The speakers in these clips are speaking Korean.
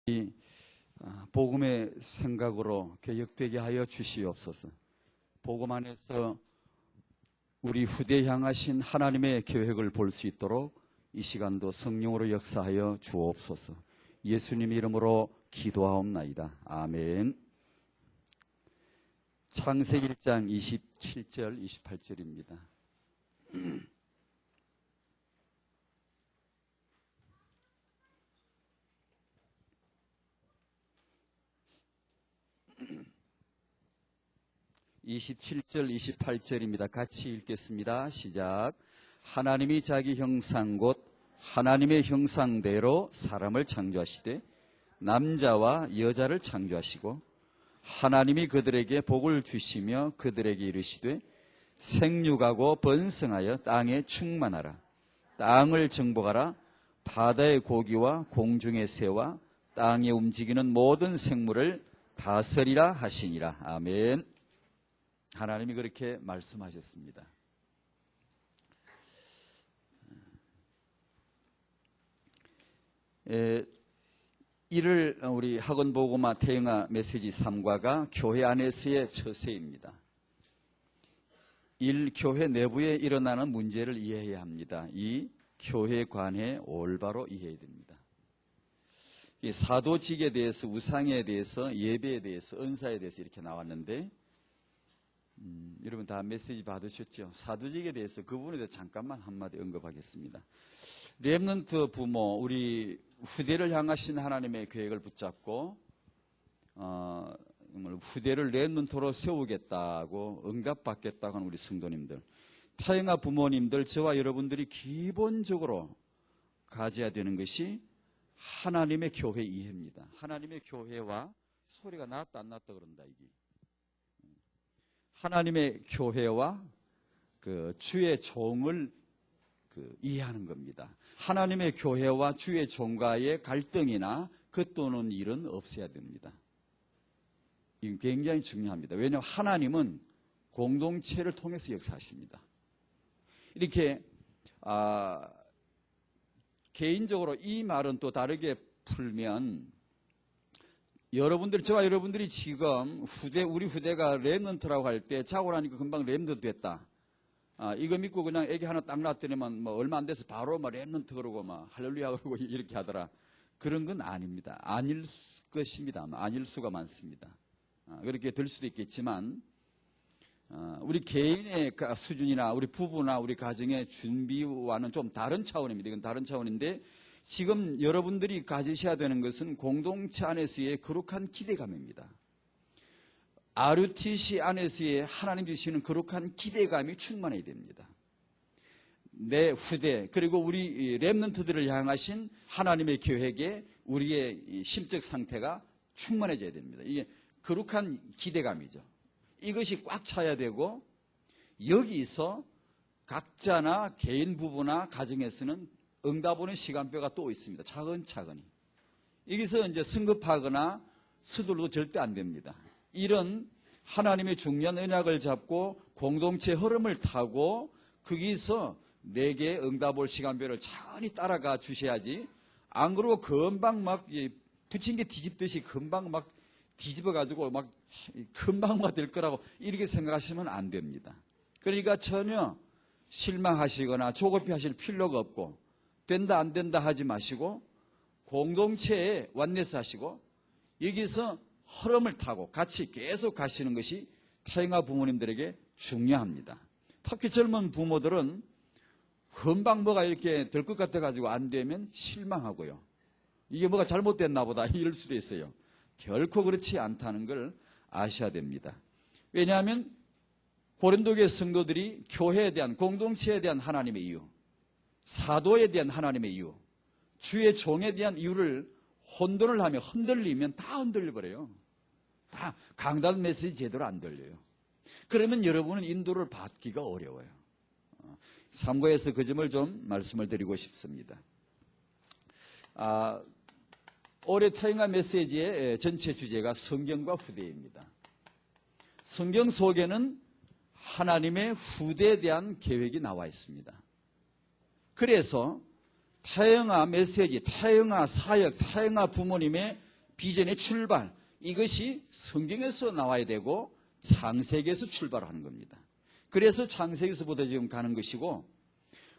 이 복음의 생각으로 개혁되게 하여 주시옵소서. 복음 안에서 우리 후대에 향하신 하나님의 계획을 볼 수 있도록 이 시간도 성령으로 역사하여 주옵소서. 예수님 이름으로 기도하옵나이다. 아멘. 창세기 1장 27절 28절입니다. (27절) 28절입니다. 같이 읽겠습니다. 시작. 하나님이 자기 형상 곧 하나님의 형상대로 사람을 창조하시되 남자와 여자를 창조하시고 하나님이 그들에게 복을 주시며 그들에게 이르시되 생육하고 번성하여 땅에 충만하라. 땅을 정복하라. 바다의 고기와 공중의 새와 땅에 움직이는 모든 생물을 다스리라 하시니라. 아멘. 하나님이 그렇게 말씀하셨습니다. 이를 우리 학원보고마 태영아 메시지 3과가 교회 안에서의 처세입니다. 교회 내부에 일어나는 문제를 이해해야 합니다. 이 교회 관해 올바로 이해해야 됩니다. 이 사도직에 대해서, 우상에 대해서, 예배에 대해서, 은사에 대해서 이렇게 나왔는데 여러분 다 메시지 받으셨죠? 사도직에 대해서 그 부분에 대해서 잠깐만 한마디 언급하겠습니다. 렘넌트 부모, 우리 후대를 향하신 하나님의 계획을 붙잡고 후대를 렘넌트로 세우겠다고 응답받겠다고 하는 우리 성도님들, 타영아 부모님들, 저와 여러분들이 기본적으로 가져야 되는 것이 하나님의 교회 이해입니다. 하나님의 교회와 소리가 났다 안 났다 그런다 이게. 하나님의 교회와 주의 종을 이해하는 겁니다. 하나님의 교회와 주의 종과의 갈등이나 겉도는 일은 없어야 됩니다. 이건 굉장히 중요합니다. 왜냐하면 하나님은 공동체를 통해서 역사하십니다. 이렇게 개인적으로 이 말은 또 다르게 풀면 저와 여러분들이 지금 우리 후대가 렘넌트라고 할 때 자고 나니까 금방 렘넌트 됐다. 이거 믿고 그냥 애기 하나 딱 낳았더니만 얼마 안 돼서 바로 렘넌트 그러고 할렐루야 그러고 이렇게 하더라. 그런 건 아닙니다. 아닐 것입니다. 아닐 수가 많습니다. 그렇게 될 수도 있겠지만 우리 개인의 수준이나 우리 부부나 우리 가정의 준비와는 좀 다른 차원입니다. 이건 다른 차원인데 지금 여러분들이 가지셔야 되는 것은 공동체 안에서의 거룩한 기대감입니다. RUTC 안에서의 하나님 주시는 거룩한 기대감이 충만해야 됩니다. 내 후대 그리고 우리 렘넌트들을 향하신 하나님의 계획에 우리의 심적 상태가 충만해져야 됩니다. 이게 거룩한 기대감이죠. 이것이 꽉 차야 되고 여기서 각자나 개인 부부나 가정에서는 응답 오는 시간표가 또 있습니다. 차근차근히. 여기서 이제 성급하거나 서둘러도 절대 안 됩니다. 이런 하나님의 중요한 언약을 잡고 공동체 흐름을 타고 거기서 내게 응답 올 시간표를 차근히 따라가 주셔야지. 안 그러고 금방 부친 게 뒤집듯이 금방 뒤집어가지고 금방 될 거라고 이렇게 생각하시면 안 됩니다. 그러니까 전혀 실망하시거나 조급해 하실 필요가 없고 된다 안 된다 하지 마시고 공동체에 완내스 하시고 여기서 흐름을 타고 같이 계속 가시는 것이 타영아 부모님들에게 중요합니다. 특히 젊은 부모들은 금방 뭐가 이렇게 될 것 같아가지고 안 되면 실망하고요. 이게 뭐가 잘못됐나 보다 이럴 수도 있어요. 결코 그렇지 않다는 걸 아셔야 됩니다. 왜냐하면 고린도교회 성도들이 교회에 대한 공동체에 대한 하나님의 이유, 사도에 대한 하나님의 이유, 주의 종에 대한 이유를 혼돈을 하며 흔들리면 다 흔들려버려요. 다 강단 메시지 제대로 안 들려요. 그러면 여러분은 인도를 받기가 어려워요. 3과에서 그 점을 좀 말씀을 드리고 싶습니다. 올해 타영아 메시지의 전체 주제가 성경과 후대입니다. 성경 속에는 하나님의 후대에 대한 계획이 나와 있습니다. 그래서 타영아 메시지, 타영아 사역, 타영아 부모님의 비전의 출발, 이것이 성경에서 나와야 되고 창세기에서 출발하는 겁니다. 그래서 창세기에서부터 지금 가는 것이고,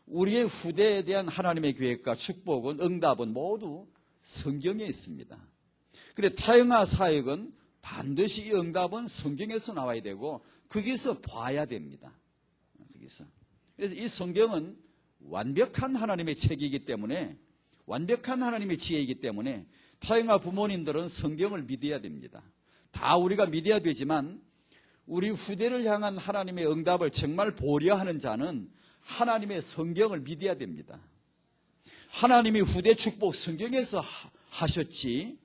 우리의 후대에 대한 하나님의 계획과 축복은, 응답은 모두 성경에 있습니다. 그래 태영아 사역은 반드시 이 응답은 성경에서 나와야 되고 거기서 봐야 됩니다. 거기서. 그래서 이 성경은 완벽한 하나님의 책이기 때문에, 완벽한 하나님의 지혜이기 때문에 태영아 부모님들은 성경을 믿어야 됩니다. 다 우리가 믿어야 되지만 우리 후대를 향한 하나님의 응답을 정말 보려 하는 자는 하나님의 성경을 믿어야 됩니다. 하나님이 후대 축복 성경에서 하셨지,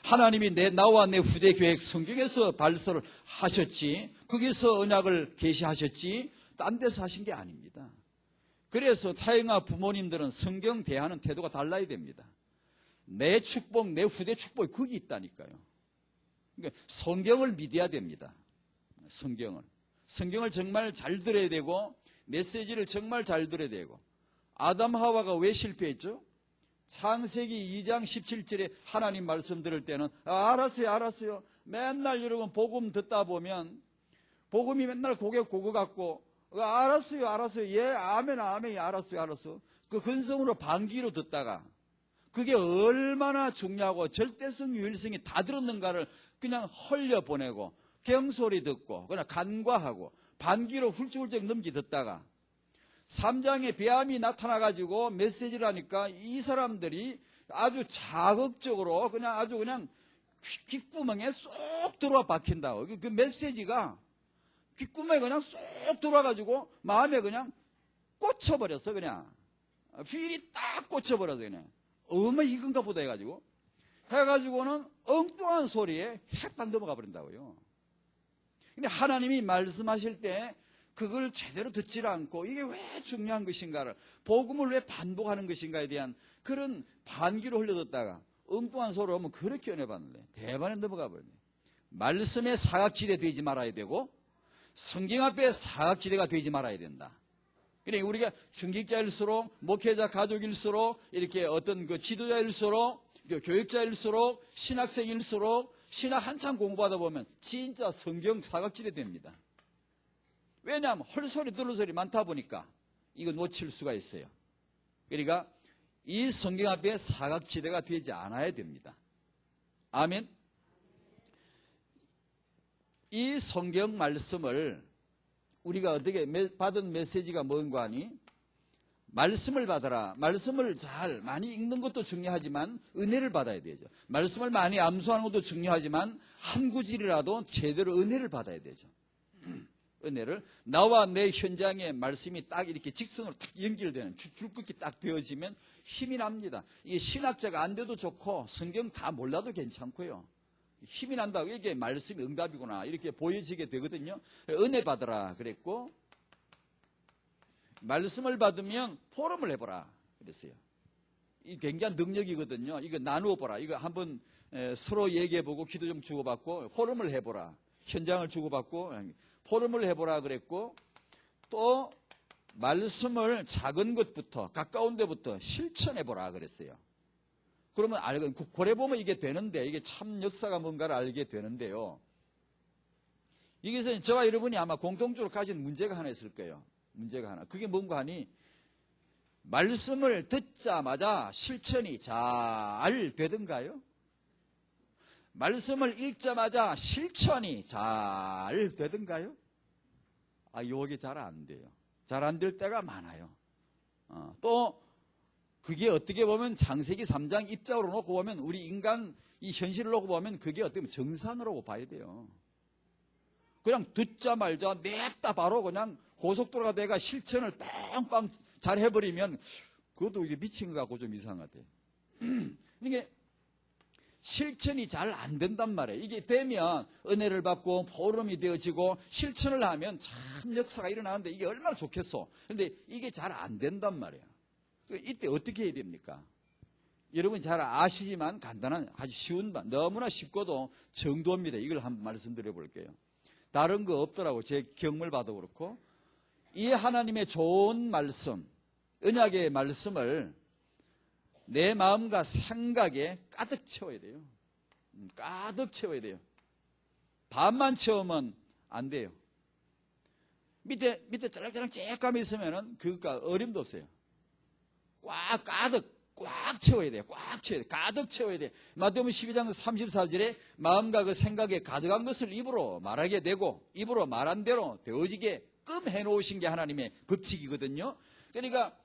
하나님이 나와 내 후대 계획 성경에서 발설을 하셨지, 거기서 언약을 계시하셨지 딴 데서 하신 게 아닙니다. 그래서 태영아 부모님들은 성경 대하는 태도가 달라야 됩니다. 내 축복, 내 후대 축복이 거기 있다니까요. 그러니까 성경을 믿어야 됩니다. 성경을 정말 잘 들어야 되고 메시지를 정말 잘 들어야 되고. 아담 하와가 왜 실패했죠? 창세기 2장 17절에 하나님 말씀 들을 때는 알았어요. 맨날 여러분 복음 듣다 보면 복음이 맨날 고개 고거 같고 알았어요. 예, 아멘, 알았어. 그 근성으로 반기로 듣다가 그게 얼마나 중요하고 절대성, 유일성이 다 들었는가를 그냥 헐려보내고 경소리 듣고 그냥 간과하고 반기로 훌쩍훌쩍 넘기 듣다가 3장에 뱀이 나타나가지고 메시지를 하니까 이 사람들이 아주 자극적으로 그냥 귓구멍에 쏙 들어와 박힌다고. 그 메시지가 귓구멍에 그냥 쏙 들어와가지고 마음에 그냥 꽂혀버렸어. 그냥 필이 딱 꽂혀버려서 그냥 어머 이건가 보다 해가지고는 엉뚱한 소리에 핵딱 넘어가 버린다고요. 근데 하나님이 말씀하실 때 그걸 제대로 듣지 않고 이게 왜 중요한 것인가를, 복음을 왜 반복하는 것인가에 대한 그런 반기로 흘려듣다가 엉뚱한 소리를 하면 그렇게 은혜 받는데 대반에 넘어가 버리네. 말씀의 사각지대 되지 말아야 되고 성경 앞에 사각지대가 되지 말아야 된다. 그러니까 우리가 중직자일수록, 목회자 가족일수록, 이렇게 어떤 그 지도자일수록, 교육자일수록, 신학생일수록 신학 한참 공부하다 보면 진짜 성경 사각지대 됩니다. 왜냐하면 헐소리 들을 소리 많다 보니까 이거 놓칠 수가 있어요. 그러니까 이 성경 앞에 사각지대가 되지 않아야 됩니다. 아멘. 이 성경 말씀을 우리가 어떻게 받은 메시지가 뭔가 하니, 말씀을 받아라. 말씀을 잘 많이 읽는 것도 중요하지만 은혜를 받아야 되죠. 말씀을 많이 암수하는 것도 중요하지만 한 구절이라도 제대로 은혜를 받아야 되죠. 은혜를. 나와 내 현장에 말씀이 딱 이렇게 직선으로 딱 연결되는, 줄긋기 딱 되어지면 힘이 납니다. 이게 신학자가 안 돼도 좋고 성경 다 몰라도 괜찮고요. 힘이 난다고 이게 말씀이 응답이구나 이렇게 보여지게 되거든요. 은혜 받으라 그랬고, 말씀을 받으면 포럼을 해보라 그랬어요. 이 굉장한 능력이거든요. 이거 나누어 보라. 이거 한번 서로 얘기해보고 기도 좀 주고받고 포럼을 해보라. 현장을 주고받고 포럼을 해보라 그랬고, 또 말씀을 작은 것부터 가까운 데부터 실천해보라 그랬어요. 그러면 고래 보면 이게 되는데, 이게 참 역사가 뭔가를 알게 되는데요. 여기서 저와 여러분이 아마 공통적으로 가진 문제가 하나 있을 거예요. 문제가 하나. 그게 뭔가 하니, 말씀을 듣자마자 실천이 잘 되던가요? 말씀을 읽자마자 실천이 잘 되던가요? 요게 잘 안 돼요. 잘 안 될 때가 많아요. 또 그게 어떻게 보면 창세기 3장 입장으로 놓고 보면, 우리 인간 이 현실을 놓고 보면 그게 어떻게 보면 정상이라고 봐야 돼요. 그냥 듣자 말자 냅다 바로 그냥 고속도로가 돼가 실천을 빵빵 잘 해버리면 그것도 이게 미친 것 같고 좀 이상하대. 이게 실천이 잘 안 된단 말이에요. 이게 되면 은혜를 받고 포럼이 되어지고 실천을 하면 참 역사가 일어나는데 이게 얼마나 좋겠어. 그런데 이게 잘 안 된단 말이에요. 이때 어떻게 해야 됩니까? 여러분 잘 아시지만 간단한, 아주 쉬운, 너무나 쉽고도 정도입니다. 이걸 한번 말씀드려 볼게요. 다른 거 없더라고. 제 경험을 봐도 그렇고, 이 하나님의 좋은 말씀, 언약의 말씀을 내 마음과 생각에 가득 채워야 돼요. 가득 채워야 돼요. 반만 채우면 안 돼요. 밑에 짤랑짤랑 쬐감이 있으면은 그거 어림도 없어요. 꽉 채워야 돼요. 꽉 채워야 돼요. 가득 채워야 돼요. 마태복음 12장 34절에 마음과 그 생각에 가득한 것을 입으로 말하게 되고 입으로 말한 대로 되어지게 끔해 놓으신 게 하나님의 법칙이거든요. 그러니까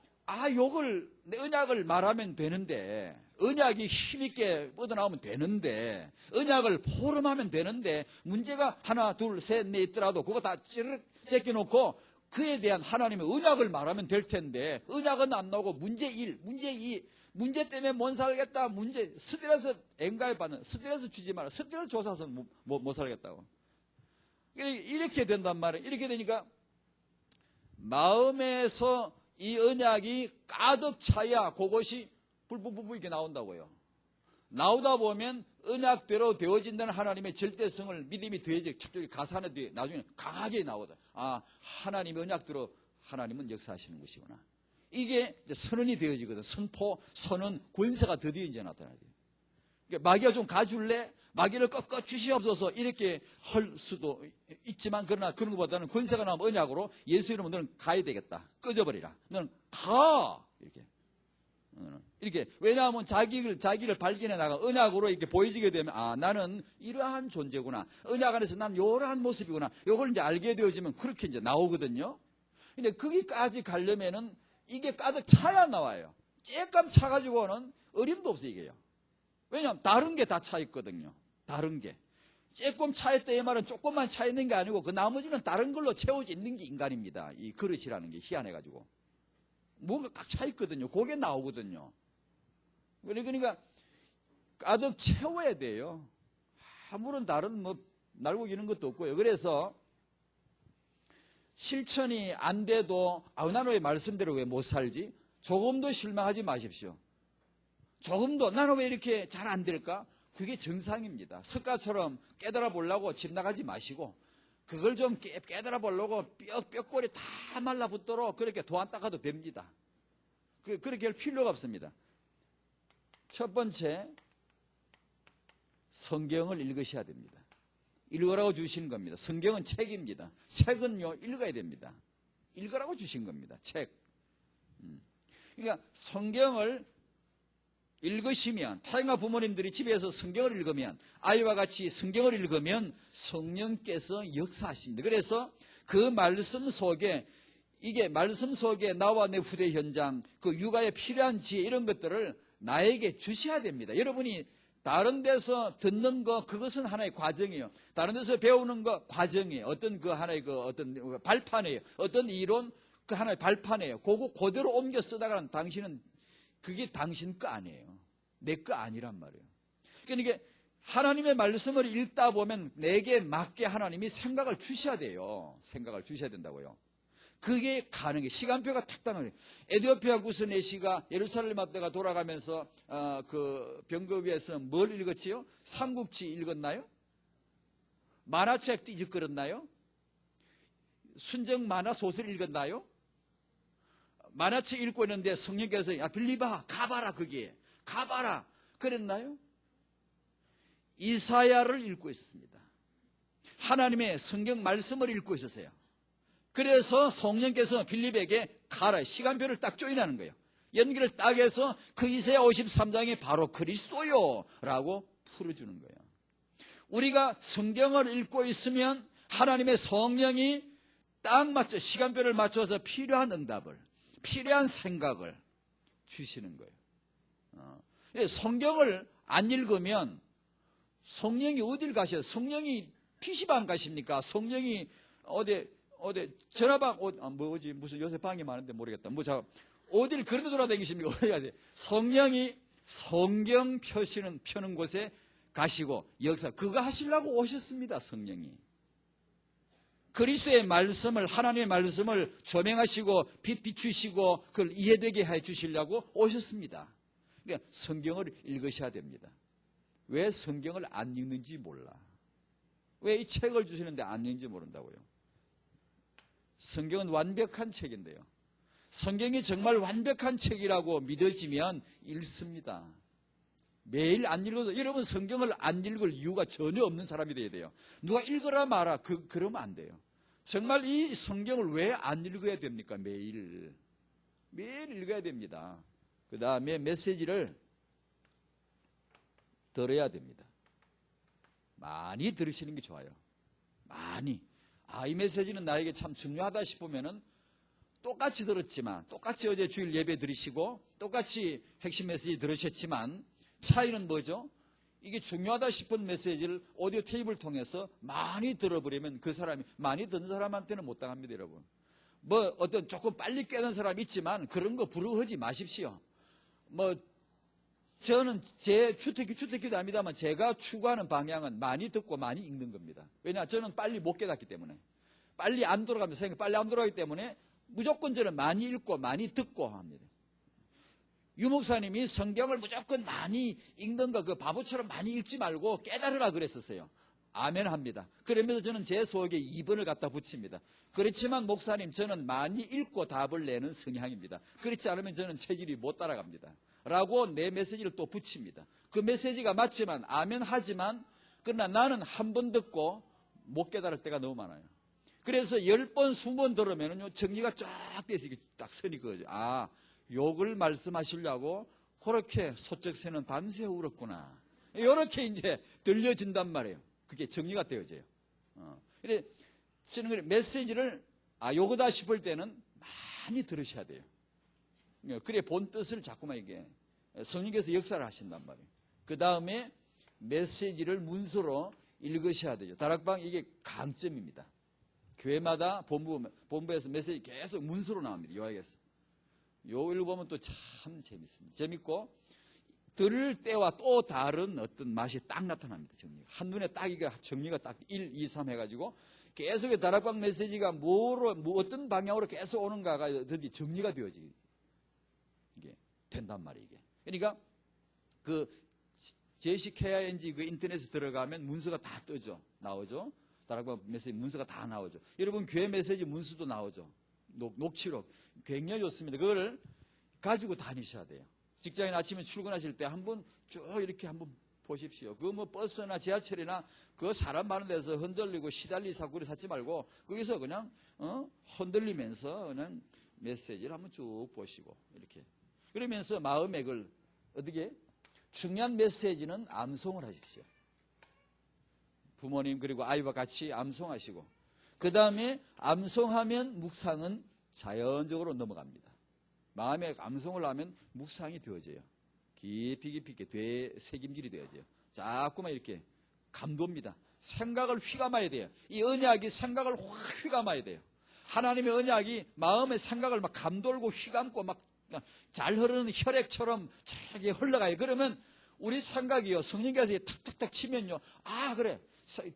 요걸 언약을 말하면 되는데, 언약이 힘있게 뻗어나오면 되는데, 언약을 포럼하면 되는데, 문제가 하나 둘 셋 넷 있더라도 그거 다 찌르륵 제껴놓고 그에 대한 하나님의 언약을 말하면 될 텐데, 언약은 안 나오고 문제 1, 문제 2, 문제 때문에 못 살겠다, 문제 스트레스 엔가에 받는, 스트레스 주지 마라, 스트레스 조사서 못 살겠다고. 이렇게 된단 말이에요. 이렇게 되니까 마음에서 이 언약이 가득 차야 그것이 불불불 이렇게 나온다고요. 나오다 보면 언약대로 되어진다는 하나님의 절대성을 믿음이 더해져 갑자기 가산에 뒤에 나중에 강하게 나오다. 하나님의 언약대로 하나님은 역사하시는 것이구나. 이게 이제 선언이 되어지거든. 선포, 선언, 권세가 드디어 이제 나타나요. 그러니까 마귀가 좀 가줄래? 마귀를 꺾어 주시옵소서 이렇게 할 수도 있지만, 그러나 그런 것보다는 권세가 나오면 언약으로 예수 이름으로 너는 가야 되겠다. 꺼져버리라. 너는 가. 이렇게. 왜냐하면 자기를 발견해 나가 언약으로 이렇게 보여지게 되면, 나는 이러한 존재구나. 언약 안에서 나는 이러한 모습이구나. 이걸 이제 알게 되어지면 그렇게 이제 나오거든요. 근데 거기까지 가려면은 이게 가득 차야 나와요. 쬐끔 차가지고는 어림도 없어, 이게요. 왜냐하면 다른 게 다 차 있거든요. 다른 게. 조금 차있다 이 말은 조금만 차있는 게 아니고 그 나머지는 다른 걸로 채워져 있는 게 인간입니다. 이 그릇이라는 게 희한해가지고. 뭔가 꽉 차있거든요. 그게 나오거든요. 그러니까 가득 채워야 돼요. 아무런 다른 날고 기는 것도 없고요. 그래서 실천이 안 돼도 나는 왜 말씀대로 왜 못 살지? 조금도 실망하지 마십시오. 조금도 나는 왜 이렇게 잘 안 될까? 그게 정상입니다. 석가처럼 깨달아 보려고 집 나가지 마시고 그걸 좀 깨달아 보려고 뼈꼬리 다 말라붙도록 그렇게 도안 닦아도 됩니다. 그렇게 할 필요가 없습니다. 첫 번째, 성경을 읽으셔야 됩니다. 읽으라고 주신 겁니다. 성경은 책입니다. 책은요 읽어야 됩니다. 읽으라고 주신 겁니다. 책. 그러니까 성경을 읽으시면, 타인과 부모님들이 집에서 성경을 읽으면, 아이와 같이 성경을 읽으면 성령께서 역사하십니다. 그래서 그 말씀 속에, 이게 말씀 속에 나와 내 후대 현장, 그 육아에 필요한 지혜 이런 것들을 나에게 주셔야 됩니다. 여러분이 다른 데서 듣는 거, 그것은 하나의 과정이에요. 다른 데서 배우는 거 과정이에요. 어떤 그 하나의 그 어떤 발판이에요. 어떤 이론, 그 하나의 발판이에요. 그거 그대로 옮겨 쓰다가는 당신은 그게 당신 거 아니에요. 내 거 아니란 말이에요. 그러니까 하나님의 말씀을 읽다 보면 내게 맞게 하나님이 생각을 주셔야 돼요. 생각을 주셔야 된다고요. 그게 가능해요. 시간표가 탁 따면 에디오피아 구스 내시가 예루살렘 앞에가 돌아가면서 그 병거 위에서 뭘 읽었지요? 삼국지 읽었나요? 만화책 뒤적거렸나요? 순정 만화 소설 읽었나요? 만화책 읽고 있는데 성령께서 빌리바 가봐라, 거기에 가봐라 그랬나요? 이사야를 읽고 있습니다. 하나님의 성경 말씀을 읽고 있었어요. 그래서 성령께서 빌립에게 가라, 시간표를 딱 조인하는 거예요. 연기를 딱 해서 그 이사야 53장이 바로 그리스도요 라고 풀어주는 거예요. 우리가 성경을 읽고 있으면 하나님의 성령이 딱 맞춰 시간표를 맞춰서 필요한 응답을, 필요한 생각을 주시는 거예요. 성경을 안 읽으면 성령이 어딜 가셔요? 성령이 PC방 가십니까? 성령이 어디 전화방 무슨 요새 방이 많은데 모르겠다. 어딜 그런 데 돌아다니십니까? 어디 가세요? 성령이 성경 펴는 곳에 가시고 역사 그거 하시려고 오셨습니다. 성령이 그리스도의 말씀을, 하나님의 말씀을 조명하시고 비추시고 그걸 이해되게 해 주시려고 오셨습니다. 그러니까 성경을 읽으셔야 됩니다. 왜 성경을 안 읽는지 몰라. 왜 이 책을 주시는데 안 읽는지 모른다고요. 성경은 완벽한 책인데요. 성경이 정말 완벽한 책이라고 믿어지면 읽습니다. 매일 안 읽어도 여러분 성경을 안 읽을 이유가 전혀 없는 사람이 돼야 돼요. 누가 읽어라 마라 그러면 안 돼요. 정말 이 성경을 왜 안 읽어야 됩니까? 매일 읽어야 됩니다. 그 다음에 메시지를 들어야 됩니다. 많이 들으시는 게 좋아요. 많이. 이 메시지는 나에게 참 중요하다 싶으면은 똑같이 들었지만, 똑같이 어제 주일 예배 들으시고, 똑같이 핵심 메시지 들으셨지만, 차이는 뭐죠? 이게 중요하다 싶은 메시지를 오디오 테이프를 통해서 많이 들어버리면 그 사람이, 많이 듣는 사람한테는 못 당합니다, 여러분. 뭐, 어떤 조금 빨리 깨는 사람이 있지만, 그런 거 부러워하지 마십시오. 저는 제 주특기도 아닙니다만 제가 추구하는 방향은 많이 듣고 많이 읽는 겁니다. 왜냐, 저는 빨리 못 깨닫기 때문에. 빨리 안 돌아갑니다. 생각이 빨리 안 돌아가기 때문에 무조건 저는 많이 읽고 많이 듣고 합니다. 유 목사님이 성경을 무조건 많이 읽는 거, 그 바보처럼 많이 읽지 말고 깨달으라 그랬었어요. 아멘 합니다. 그러면서 저는 제 속에 2번을 갖다 붙입니다. 그렇지만 목사님, 저는 많이 읽고 답을 내는 성향입니다. 그렇지 않으면 저는 체질이 못 따라갑니다. 라고 내 메시지를 또 붙입니다. 그 메시지가 맞지만, 아멘 하지만, 그러나 나는 한 번 듣고 못 깨달을 때가 너무 많아요. 그래서 10번, 20번 들으면요, 정리가 쫙 돼서 딱 선이 그어져. 욕을 말씀하시려고 그렇게 소쩍새는 밤새 울었구나. 이렇게 이제 들려진단 말이에요. 그게 정리가 되어져요. 그래, 저는 메시지를, 요거다 싶을 때는 많이 들으셔야 돼요. 그래, 본 뜻을 자꾸만 이게 성령께서 역사를 하신단 말이에요. 그 다음에 메시지를 문서로 읽으셔야 돼요. 다락방 이게 강점입니다. 교회마다 본부에서 메시지 계속 문서로 나옵니다. 요약해서. 요 읽어보면 또 참 재밌습니다. 재밌고, 들을 때와 또 다른 어떤 맛이 딱 나타납니다. 정리가. 한눈에 딱 이게 정리가 딱 1, 2, 3 해가지고 계속 다락방 메시지가 어떤 방향으로 계속 오는가가 드디어 정리가 되어지게 이게 된단 말이에요. 이게. 그러니까 그 제시 KING 그 인터넷에 들어가면 문서가 다 뜨죠. 나오죠. 다락방 메시지 문서가 다 나오죠. 여러분 교회 메시지 문서도 나오죠. 녹취록. 굉장히 좋습니다. 그거를 가지고 다니셔야 돼요. 직장인 아침에 출근하실 때 한번 쭉 이렇게 한번 보십시오. 그 뭐 버스나 지하철이나 그 사람 많은 데서 흔들리고 시달리 사구리 찾지 말고 거기서 그냥 흔들리면서 그냥 메시지를 한번 쭉 보시고 이렇게. 그러면서 마음에 그걸 어떻게 중요한 메시지는 암송을 하십시오. 부모님 그리고 아이와 같이 암송하시고 그 다음에 암송하면 묵상은 자연적으로 넘어갑니다. 마음에 암송을 하면 묵상이 되어져요. 깊이 있게 되새김질이 되어져요. 자꾸만 이렇게 감도입니다. 생각을 휘감아야 돼요. 이 언약이 생각을 확 휘감아야 돼요. 하나님의 언약이 마음의 생각을 막 감돌고 휘감고 막 잘 흐르는 혈액처럼 잘 흘러가요. 그러면 우리 생각이요. 성령께서 탁탁탁 치면요. 그래.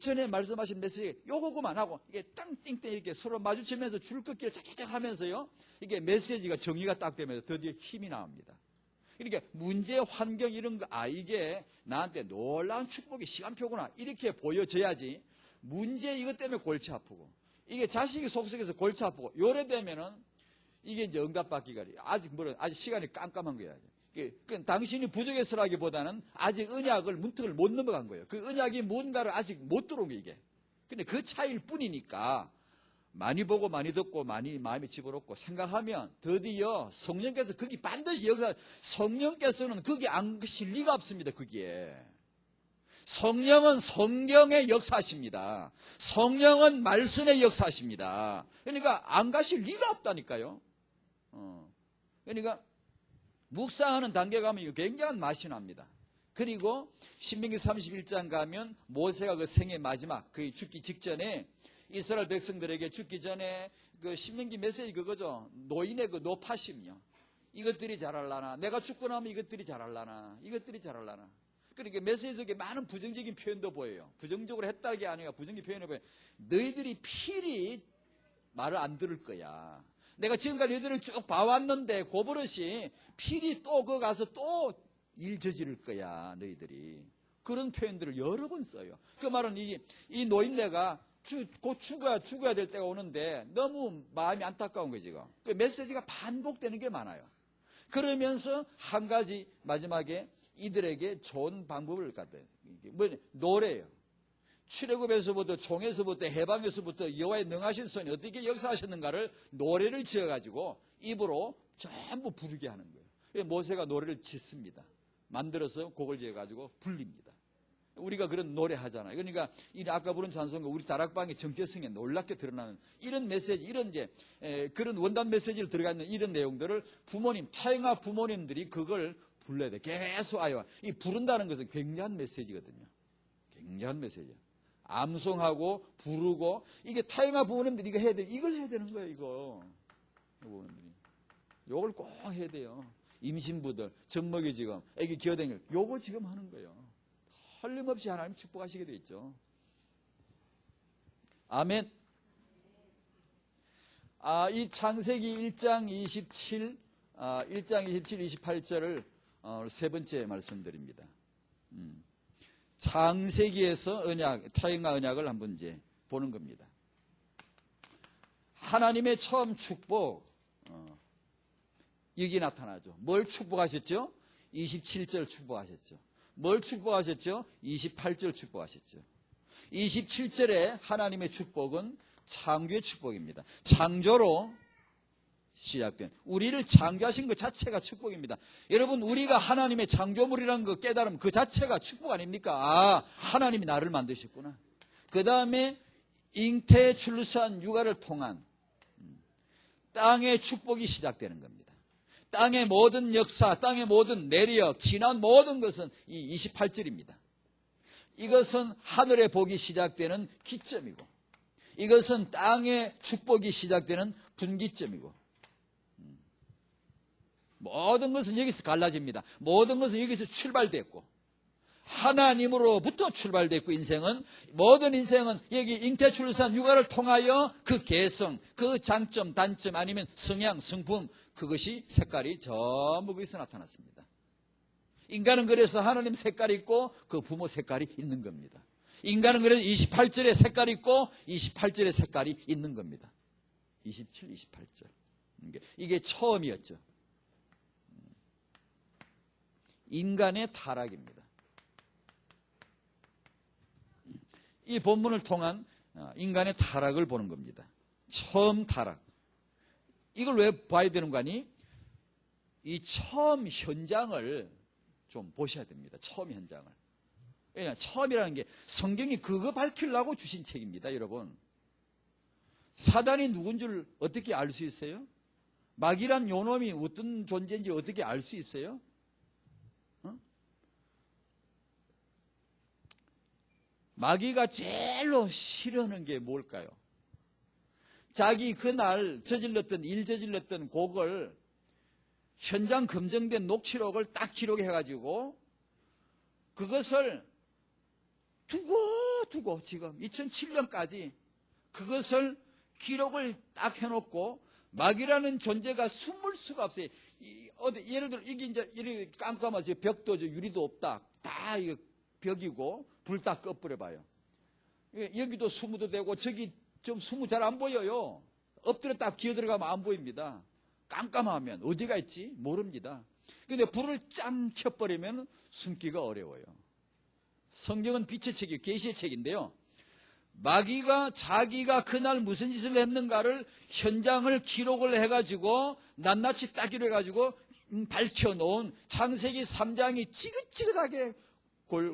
전에 말씀하신 메시지 요거구만 하고 이게 땅띵띵 이렇게 서로 마주치면서 줄 긋기를 짝짝짝 하면서요. 이게 메시지가 정리가 딱 되면서 드디어 힘이 나옵니다. 그러니까 문제, 환경 이런 거 이게 나한테 놀라운 축복의 시간표구나 이렇게 보여져야지 문제 이것 때문에 골치 아프고 이게 자식이 속속에서 골치 아프고 요래 되면은 이게 이제 응답받기가 아직 시간이 깜깜한 거야. 당신이 부족해서라기보다는 아직 언약을 문턱을 못 넘어간 거예요. 그 언약이 뭔가를 아직 못 들어온 게 이게. 근데 그 차이일 뿐이니까 많이 보고 많이 듣고 많이 마음에 집어넣고 생각하면 드디어 성령께서 거기 반드시 성령께서는 거기 안 가실 리가 없습니다. 거기에. 성령은 성경의 역사십니다. 성령은 말씀의 역사십니다. 그러니까 안 가실 리가 없다니까요. 그러니까 묵상하는 단계 가면 굉장한 맛이 납니다. 그리고 신명기 31장 가면 모세가 그 생의 마지막 그 죽기 직전에 이스라엘 백성들에게 죽기 전에 그 신명기 메시지 그거죠. 노인의 그 노파심요. 이것들이 잘할라나 내가 죽고 나면 이것들이 잘할라나 이것들이 잘할라나. 그러니까 메시지 속에 많은 부정적인 표현도 보여요. 부정적으로 했다는 게 아니라 부정적인 표현을 보여요. 너희들이 필히 말을 안 들을 거야. 내가 지금까지 너희들을 쭉 봐왔는데 고버릇이 필히 또 거 가서 또 일 저지를 거야 너희들이. 그런 표현들을 여러 번 써요. 그 말은 이 노인네가 곧 죽어야 될 때가 오는데 너무 마음이 안타까운 거예요 지금. 그 메시지가 반복되는 게 많아요. 그러면서 한 가지 마지막에 이들에게 좋은 방법을 갖다. 노래예요. 출애굽에서부터 종에서부터 해방에서부터 여호와의 능하신 손이 어떻게 역사하셨는가를 노래를 지어가지고 입으로 전부 부르게 하는 거예요. 모세가 노래를 짓습니다. 만들어서 곡을 지어가지고 불립니다. 우리가 그런 노래 하잖아요. 그러니까 아까 부른 찬송가 우리 다락방의 정체성에 놀랍게 드러나는 이런 메시지, 이런 그런 원단 메시지를 들어가 있는 이런 내용들을 타행아 부모님들이 그걸 불러야 돼. 계속 아이와 이 부른다는 것은 굉장한 메시지거든요. 굉장한 메시지야. 암송하고 부르고 이게 타행아 부모님들이 이거 해야 돼. 이걸 해야 되는 거예요. 이거 부모님들이 이걸 꼭 해야 돼요. 임신부들, 젖먹이 지금 애기 기어다니는 요거 지금 하는 거예요. 틀림없이 하나님 축복하시게 돼 있죠. 아멘. 이 창세기 1장 27, 28절을 세 번째 말씀드립니다. 창세기에서 타행아 언약을 한번 이제 보는 겁니다. 하나님의 처음 축복, 여기 나타나죠. 뭘 축복하셨죠? 27절 축복하셨죠. 뭘 축복하셨죠? 28절 축복하셨죠. 27절에 하나님의 축복은 창조의 축복입니다. 창조로 시작된 우리를 창조하신 것 자체가 축복입니다. 여러분 우리가 하나님의 창조물이라는 거 깨달으면 그 자체가 축복 아닙니까? 하나님이 나를 만드셨구나. 그 다음에 잉태 출산 육아를 통한 땅의 축복이 시작되는 겁니다. 땅의 모든 역사, 땅의 모든 내력, 지난 모든 것은 이 28절입니다. 이것은 하늘의 복이 시작되는 기점이고 이것은 땅의 축복이 시작되는 분기점이고 모든 것은 여기서 갈라집니다. 모든 것은 여기서 출발됐고 하나님으로부터 출발됐고 모든 인생은 여기 잉태출산 육아를 통하여 그 개성, 그 장점, 단점 아니면 성향, 성품 그것이 색깔이 전부 거기서 나타났습니다. 인간은 그래서 하나님 색깔이 있고 그 부모 색깔이 있는 겁니다. 인간은 그래서 28절에 색깔이 있고 28절에 색깔이 있는 겁니다. 27, 28절. 이게 처음이었죠. 인간의 타락입니다. 이 본문을 통한 인간의 타락을 보는 겁니다. 처음 타락. 이걸 왜 봐야 되는 거 아니? 이 처음 현장을 좀 보셔야 됩니다. 처음 현장을. 왜냐하면 처음이라는 게 성경이 그거 밝히려고 주신 책입니다. 여러분. 사단이 누군 줄 어떻게 알 수 있어요? 마귀란 요놈이 어떤 존재인지 어떻게 알 수 있어요? 마귀가 제일로 싫어하는 게 뭘까요? 자기 그날 일 저질렀던 곡을 현장 검증된 녹취록을 딱 기록해가지고 그것을 두고 지금 2007년까지 그것을 기록을 딱 해놓고 마귀라는 존재가 숨을 수가 없어요. 예를 들어 이게 이제 이렇게 깜깜하지 벽도 유리도 없다. 다 이거 벽이고 불 딱 꺼버려봐요. 여기도 수무도 되고 저기 좀 수무 잘 안 보여요. 엎드려 딱 기어 들어가면 안 보입니다. 깜깜하면 어디가 있지 모릅니다. 근데 불을 짱 켜버리면 숨기가 어려워요. 성경은 빛의 책이에요. 계시의 책인데요. 마귀가 자기가 그날 무슨 짓을 했는가를 현장을 기록을 해가지고 낱낱이 따기로 해가지고 밝혀놓은 창세기 3장이 지긋지긋하게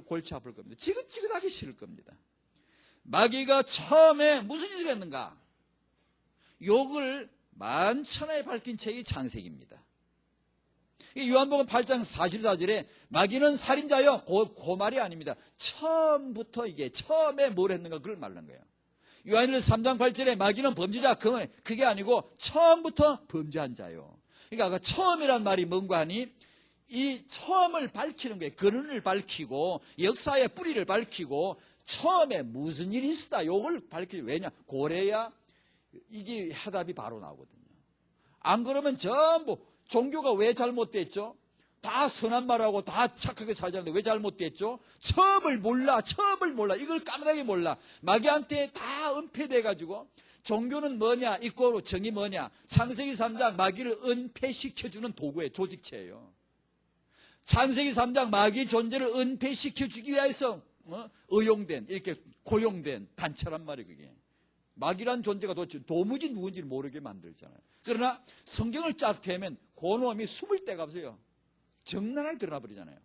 골치 아플 겁니다. 지긋지긋하게 싫을 겁니다. 마귀가 처음에 무슨 짓을 했는가? 욕을 만천하에 밝힌 책이 창세기입니다. 요한복음 8장 44절에 마귀는 살인자요. 그 말이 아닙니다. 처음부터 이게 처음에 뭘 했는가 그걸 말하는 거예요. 요한일서 3장 8절에 마귀는 범죄자 그게 아니고 처음부터 범죄한 자요. 그러니까 처음이란 말이 뭔가 하니 이 처음을 밝히는 거예요. 근원을 밝히고 역사의 뿌리를 밝히고 처음에 무슨 일이 있었다. 요걸 밝히죠. 왜냐? 고래야 이게 해답이 바로 나오거든요. 안 그러면 전부 종교가 왜 잘못됐죠? 다 선한 말하고 다 착하게 살자는데 왜 잘못됐죠? 처음을 몰라. 이걸 까마득히 몰라. 마귀한테 다 은폐돼가지고 종교는 뭐냐? 이꼬로 정이 뭐냐? 창세기 3장 마귀를 은폐시켜주는 도구예요. 조직체예요. 창세기 3장 마귀 존재를 은폐시켜 주기 위해서 의용된, 이렇게 고용된 단체란 말이에요. 그게 마귀란 존재가 도무지 누군지를 모르게 만들잖아요. 그러나 성경을 쫙 펴면 그 놈이 숨을 데가 없어요. 적나라하게 드러나 버리잖아요.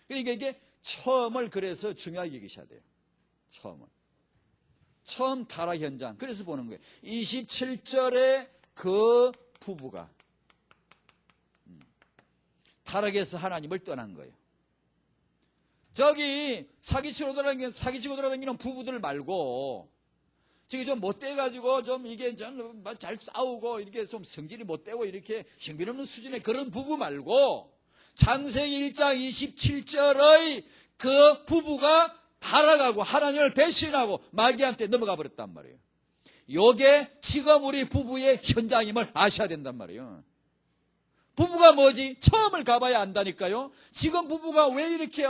그러니까 이게 처음을 그래서 중요하게 여기셔야 돼요. 처음 타락 현장. 그래서 보는 거예요. 27절에 그 부부가 타락해서 하나님을 떠난 거예요. 저기 사기치고 돌아다니는 부부들 말고, 저기 좀 못돼가지고 좀 이게 좀 잘 싸우고 이렇게 좀 성질이 못되고 이렇게 형편없는 수준의 그런 부부 말고, 창세기 1장 27절의 그 부부가 타락하고 하나님을 배신하고 마귀한테 넘어가 버렸단 말이에요. 요게 지금 우리 부부의 현장임을 아셔야 된단 말이에요. 부부가 뭐지? 처음을 가봐야 안다니까요. 지금 부부가 왜 이렇게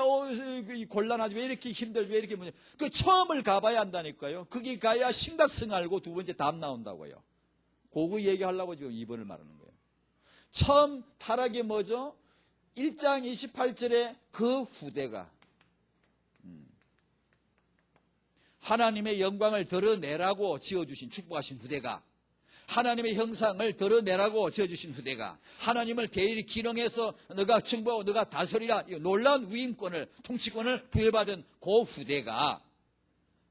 곤란하지? 왜 이렇게 힘들지? 왜 이렇게 문제? 그 처음을 가봐야 안다니까요. 거기 가야 심각성 알고 두 번째 답 나온다고요. 그거 얘기하려고 지금 2번을 말하는 거예요. 처음 타락이 뭐죠? 1장 28절에 그 후대가 하나님의 영광을 드러내라고 지어주신, 축복하신 후대가, 하나님의 형상을 드러내라고 지어주신 후대가, 하나님을 대일이 기능해서 너가 정복하고 너가 다스리라, 놀라운 위임권을, 통치권을 부여받은 그 후대가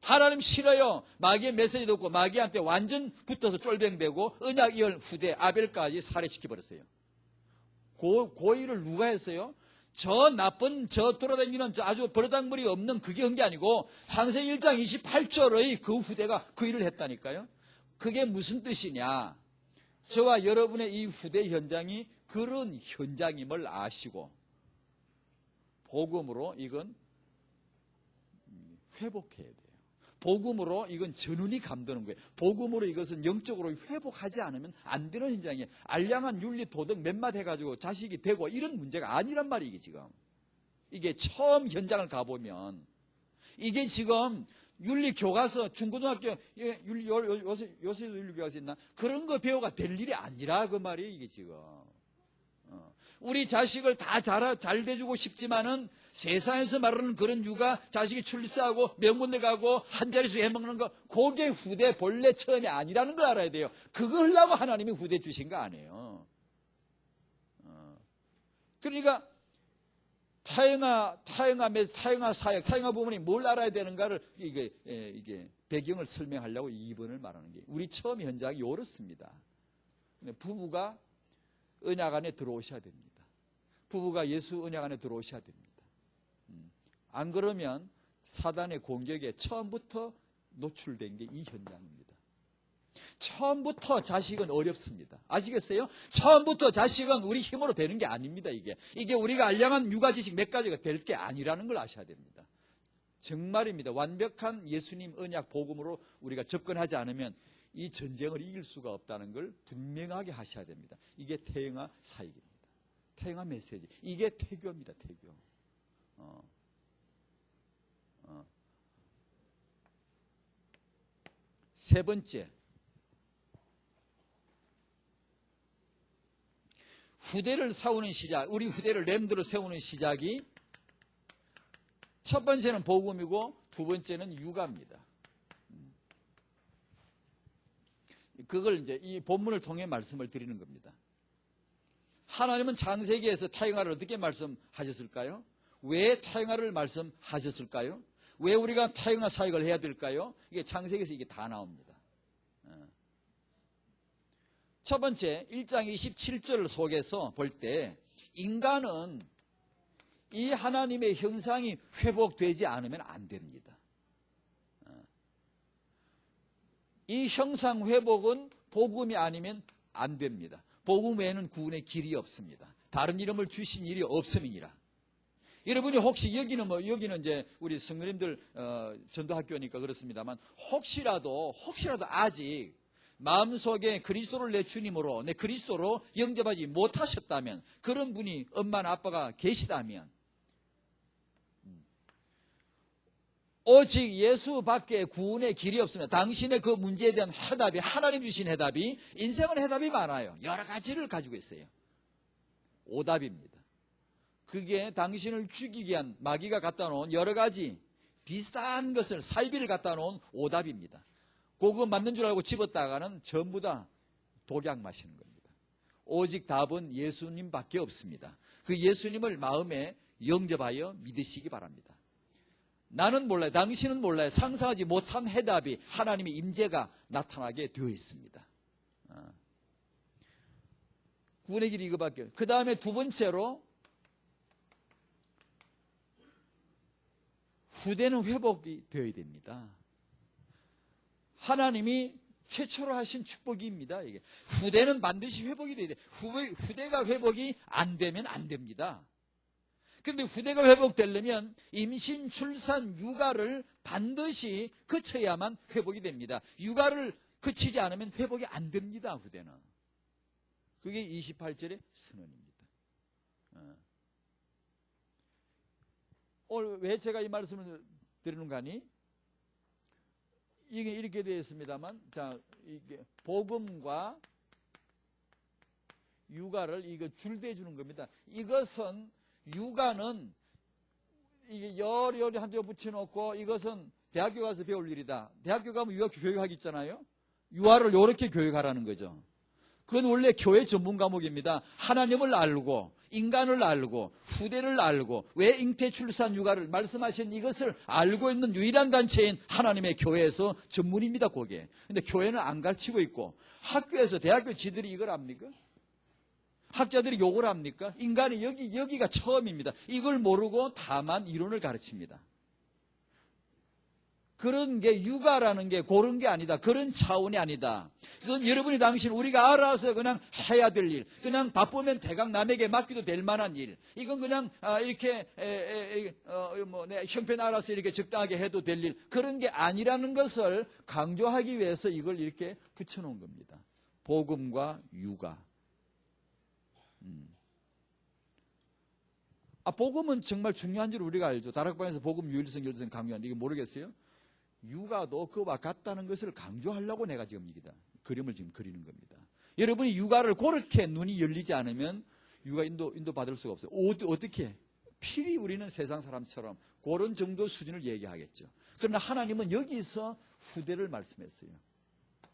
하나님 싫어요. 마귀의 메시지 듣고 마귀한테 완전 붙어서 쫄병되고 언약 이을 후대 아벨까지 살해시켜버렸어요. 그 일을 누가 했어요? 저 나쁜, 저 돌아다니는 저 아주 버르장머리 없는 그게 한 게 아니고 창세기 1장 28절의 그 후대가 그 일을 했다니까요. 그게 무슨 뜻이냐? 저와 여러분의 이 후대 현장이 그런 현장임을 아시고 복음으로 이건 회복해야 돼요. 복음으로 이건 전운이 감도는 거예요. 복음으로 이것은 영적으로 회복하지 않으면 안 되는 현장이에요. 알량한 윤리 도덕 몇맛 해가지고 자식이 되고 이런 문제가 아니란 말이에요. 지금 이게 처음 현장을 가보면 이게 지금 윤리 교과서 중고등학교 요새 윤리 교과서 있나 그런 거 배워가 될 일이 아니라 그 말이에요. 이게 지금 우리 자식을 다 잘 돼주고 싶지만은 세상에서 말하는 그런 육아 자식이 출세하고 명문대 가고 한 자리씩 해먹는 거 그게 후대 본래 처음이 아니라는 걸 알아야 돼요. 그거 하려고 하나님이 후대 주신 거 아니에요. 그러니까 타영아 사역, 타영아 부모님 뭘 알아야 되는가를 이게 배경을 설명하려고 2번을 말하는 게 우리 처음 현장이 이렇습니다. 부부가 언약 안에 들어오셔야 됩니다. 부부가 예수 언약 안에 들어오셔야 됩니다. 안 그러면 사단의 공격에 처음부터 노출된 게 이 현장입니다. 처음부터 자식은 어렵습니다. 아시겠어요? 처음부터 자식은 우리 힘으로 되는 게 아닙니다. 이게 우리가 알량한 육아지식 몇 가지가 될 게 아니라는 걸 아셔야 됩니다. 정말입니다. 완벽한 예수님 언약 복음으로 우리가 접근하지 않으면 이 전쟁을 이길 수가 없다는 걸 분명하게 하셔야 됩니다. 이게 태영아 사역입니다. 태영아 메시지. 이게 태교입니다. 태교. 세 번째, 후대를 세우는 시작, 우리 후대를 렘드로 세우는 시작이 첫 번째는 복음이고 두 번째는 육아입니다. 그걸 이제 이 본문을 통해 말씀을 드리는 겁니다. 하나님은 창세기에서 타영아를 어떻게 말씀하셨을까요? 왜 타영아를 말씀하셨을까요? 왜 우리가 타영아 사역을 해야 될까요? 이게 창세기에서 이게 다 나옵니다. 첫 번째 1장 27절 속에서 볼 때 인간은 이 하나님의 형상이 회복되지 않으면 안 됩니다. 이 형상 회복은 복음이 아니면 안 됩니다. 복음 외에는 구원의 길이 없습니다. 다른 이름을 주신 일이 없음이니라. 여러분이 혹시 여기는 이제 우리 성도님들 전도학교니까 그렇습니다만 혹시라도 아직 마음속에 그리스도를 내 주님으로 내 그리스도로 영접하지 못하셨다면 그런 분이 엄마나 아빠가 계시다면 오직 예수밖에 구원의 길이 없습니다. 당신의 그 문제에 대한 해답이 하나님 주신 해답이 인생은 해답이 많아요. 여러 가지를 가지고 있어요. 오답입니다. 그게 당신을 죽이게 한 마귀가 갖다 놓은 여러 가지 비슷한 것을 사이비를 갖다 놓은 오답입니다. 그거 맞는 줄 알고 집었다가는 전부 다 독약 마시는 겁니다. 오직 답은 예수님밖에 없습니다. 그 예수님을 마음에 영접하여 믿으시기 바랍니다. 나는 몰라요. 당신은 몰라요. 상상하지 못한 해답이 하나님의 임재가 나타나게 되어 있습니다. 구원의 길이 이거밖에. 그 다음에 두 번째로 후대는 회복이 되어야 됩니다. 하나님이 최초로 하신 축복입니다. 이게 후대는 반드시 회복이 되어야 돼요. 후대가 회복이 안 되면 안 됩니다. 그런데 후대가 회복되려면 임신, 출산, 육아를 반드시 거쳐야만 회복이 됩니다. 육아를 거치지 않으면 회복이 안 됩니다. 후대는. 그게 28절의 선언입니다. 오늘 왜 제가 이 말씀을 드리는가 하니 이게 이렇게 되어 있습니다만, 자, 이게 복음과 육아를 이거 줄대해 주는 겁니다. 이것은 육아는 이게 여리 한쪽 붙여놓고 이것은 대학교 가서 배울 일이다. 대학교 가면 육아 교육하기 있잖아요. 육아를 이렇게 교육하라는 거죠. 그건 원래 교회 전문 과목입니다. 하나님을 알고 인간을 알고 후대를 알고 왜 잉태 출산 육아를 말씀하신 이것을 알고 있는 유일한 단체인 하나님의 교회에서 전문입니다. 그게. 근데 교회는 안 가르치고 있고 학교에서 대학교 지들이 이걸 압니까? 학자들이 욕을 합니까? 인간이 여기가 처음입니다. 이걸 모르고 다만 이론을 가르칩니다. 그런 게 육아라는 게 그런 게 아니다. 그런 차원이 아니다. 그래서 여러분이 당신 우리가 알아서 그냥 해야 될 일, 그냥 바쁘면 대강 남에게 맡기도 될 만한 일, 이건 그냥 이렇게 내 형편 알아서 이렇게 적당하게 해도 될 일, 그런 게 아니라는 것을 강조하기 위해서 이걸 이렇게 붙여놓은 겁니다. 복음과 육아. 복음은 정말 중요한 줄 우리가 알죠. 다락방에서 복음 유일성 열성 강요하는데 이거 모르겠어요? 육아도 그와 같다는 것을 강조하려고 내가 지금 그림을 지금 그리는 겁니다. 여러분이 육아를 그렇게 눈이 열리지 않으면 육아 인도 받을 수가 없어요. 어떻게? 필히 우리는 세상 사람처럼 그런 정도 수준을 얘기하겠죠. 그러나 하나님은 여기서 후대를 말씀했어요.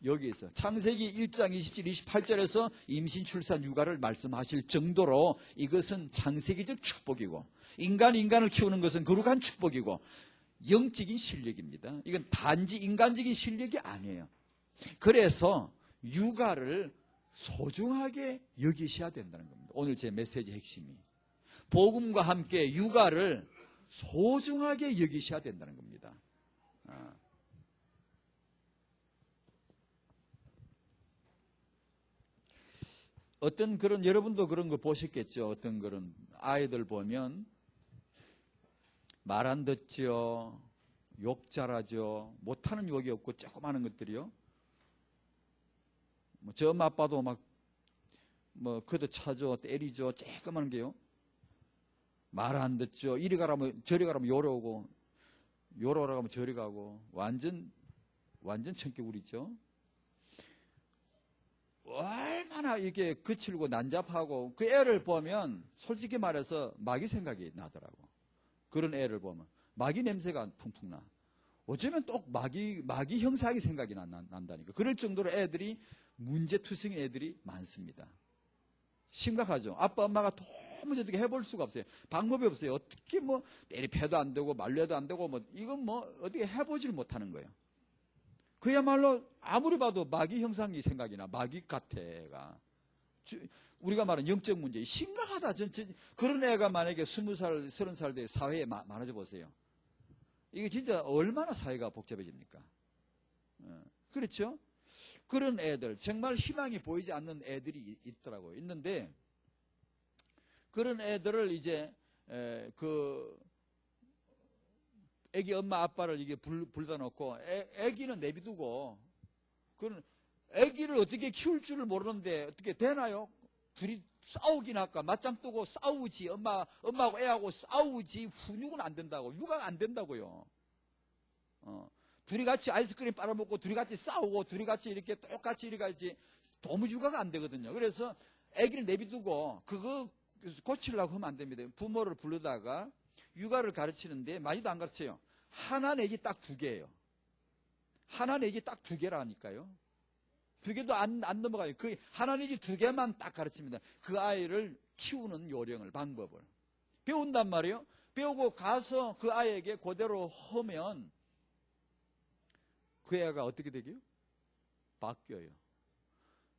여기에서 창세기 1장 27, 28절에서 임신, 출산, 육아를 말씀하실 정도로 이것은 창세기적 축복이고 인간을 키우는 것은 거룩한 축복이고 영적인 실력입니다. 이건 단지 인간적인 실력이 아니에요. 그래서 육아를 소중하게 여기셔야 된다는 겁니다. 오늘 제 메시지 핵심이 복음과 함께 육아를 소중하게 여기셔야 된다는 겁니다. 어떤 그런 여러분도 그런 거 보셨겠죠. 어떤 그런 아이들 보면 말 안 듣죠. 욕 잘하죠. 못하는 욕이 없고 조그마한 것들이요. 저 엄마 아빠도 그도 차죠. 때리죠. 조그마한 게요. 말 안 듣죠. 이리 가라면 저리 가라면 요러고 요러라 가면 저리 가고 완전 성격우리죠. 얼마나 이렇게 거칠고 난잡하고 그 애를 보면 솔직히 말해서 마귀 생각이 나더라고. 그런 애를 보면 마귀 냄새가 풍풍 나. 어쩌면 또 마귀 형사하게 생각이 난다니까. 그럴 정도로 애들이 문제투성인 애들이 많습니다. 심각하죠. 아빠 엄마가 도무지 어떻게 해볼 수가 없어요. 방법이 없어요. 어떻게 때리패도 안 되고 말려도 안 되고 이건 어떻게 해보질 못하는 거예요. 그야말로 아무리 봐도 마귀 형상이 생각이 나. 마귀 같아가. 우리가 말하는 영적 문제 심각하다. 그런 애가 만약에 20살, 30살 돼 사회에 많아져 보세요. 이게 진짜 얼마나 사회가 복잡해집니까? 그렇죠? 그런 애들, 정말 희망이 보이지 않는 애들이 있더라고요. 있는데 그런 애들을 이제 애기 엄마 아빠를 이게 불다 놓고 애기는 내비두고 그런 애기를 어떻게 키울 줄을 모르는데 어떻게 되나요? 둘이 싸우긴 할까? 맞짱 뜨고 싸우지. 엄마하고 애하고 싸우지. 훈육은 안 된다고. 육아가 안 된다고요. 둘이 같이 아이스크림 빨아먹고 둘이 같이 싸우고 둘이 같이 이렇게 똑같이 이렇게 가지 도무지 육아가 안 되거든요. 그래서 애기를 내비두고 그거 고치려고 하면 안 됩니다. 부모를 부르다가 육아를 가르치는데 많이도 안 가르쳐요. 하나 내지 딱 2개예요. 하나 내지 딱 2개라니까요. 2개도 안 넘어가요. 그 하나 내지 2개만 딱 가르칩니다. 그 아이를 키우는 요령을, 방법을 배운단 말이에요. 배우고 가서 그 아이에게 그대로 하면 그 애가 어떻게 되게요? 바뀌어요.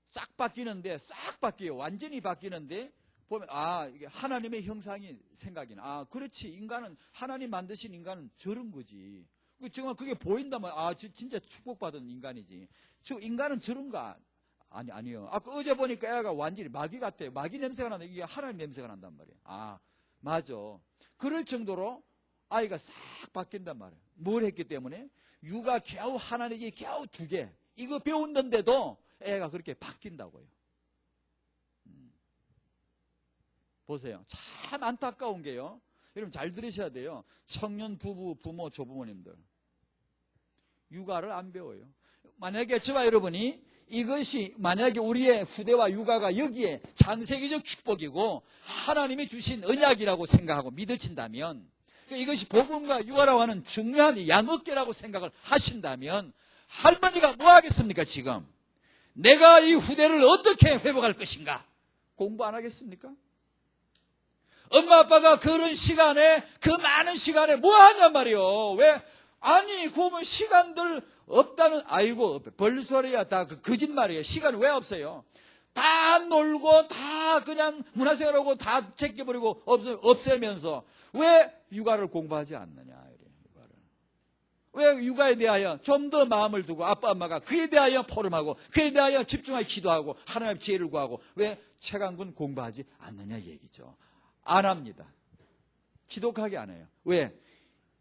싹 바뀌는데, 싹 바뀌어요. 완전히 바뀌는데 보면 이게 하나님의 형상이 생각이 나. 그렇지. 인간은, 하나님 만드신 인간은 저런 거지. 정말 그게 보인다면 진짜 축복받은 인간이지. 인간은 저런가? 아니요. 어제 보니까 애가 완전히 마귀 같아요. 마귀 냄새가 나는데 이게 하나님 냄새가 난단 말이에요. 맞아. 그럴 정도로 아이가 싹 바뀐단 말이에요. 뭘 했기 때문에? 육아 겨우 하나 내지 겨우 2개. 이거 배웠는데도 애가 그렇게 바뀐다고요. 보세요. 참 안타까운 게요. 여러분 잘 들으셔야 돼요. 청년 부부, 부모, 조부모님들. 육아를 안 배워요. 만약에 저와 여러분이 이것이 만약에 우리의 후대와 육아가 여기에 장세기적 축복이고 하나님이 주신 언약이라고 생각하고 믿으신다면, 이것이 복음과 육아라고 하는 중요한 양어깨라고 생각을 하신다면, 할머니가 뭐 하겠습니까? 지금 내가 이 후대를 어떻게 회복할 것인가? 공부 안 하겠습니까? 엄마 아빠가 그런 시간에, 그 많은 시간에 뭐 하냔 말이요. 왜? 그러면 시간들 없다는, 벌소리야. 다 거짓말이에요. 시간 왜 없어요? 다 놀고, 다 그냥 문화생활하고 다 제껴버리고 없애면서 왜 육아를 공부하지 않느냐. 왜 육아에 대하여 좀 더 마음을 두고 아빠 엄마가 그에 대하여 포럼하고 그에 대하여 집중하여 기도하고 하나님의 지혜를 구하고 왜 최강군 공부하지 않느냐 얘기죠. 안 합니다. 기독하게 안 해요. 왜?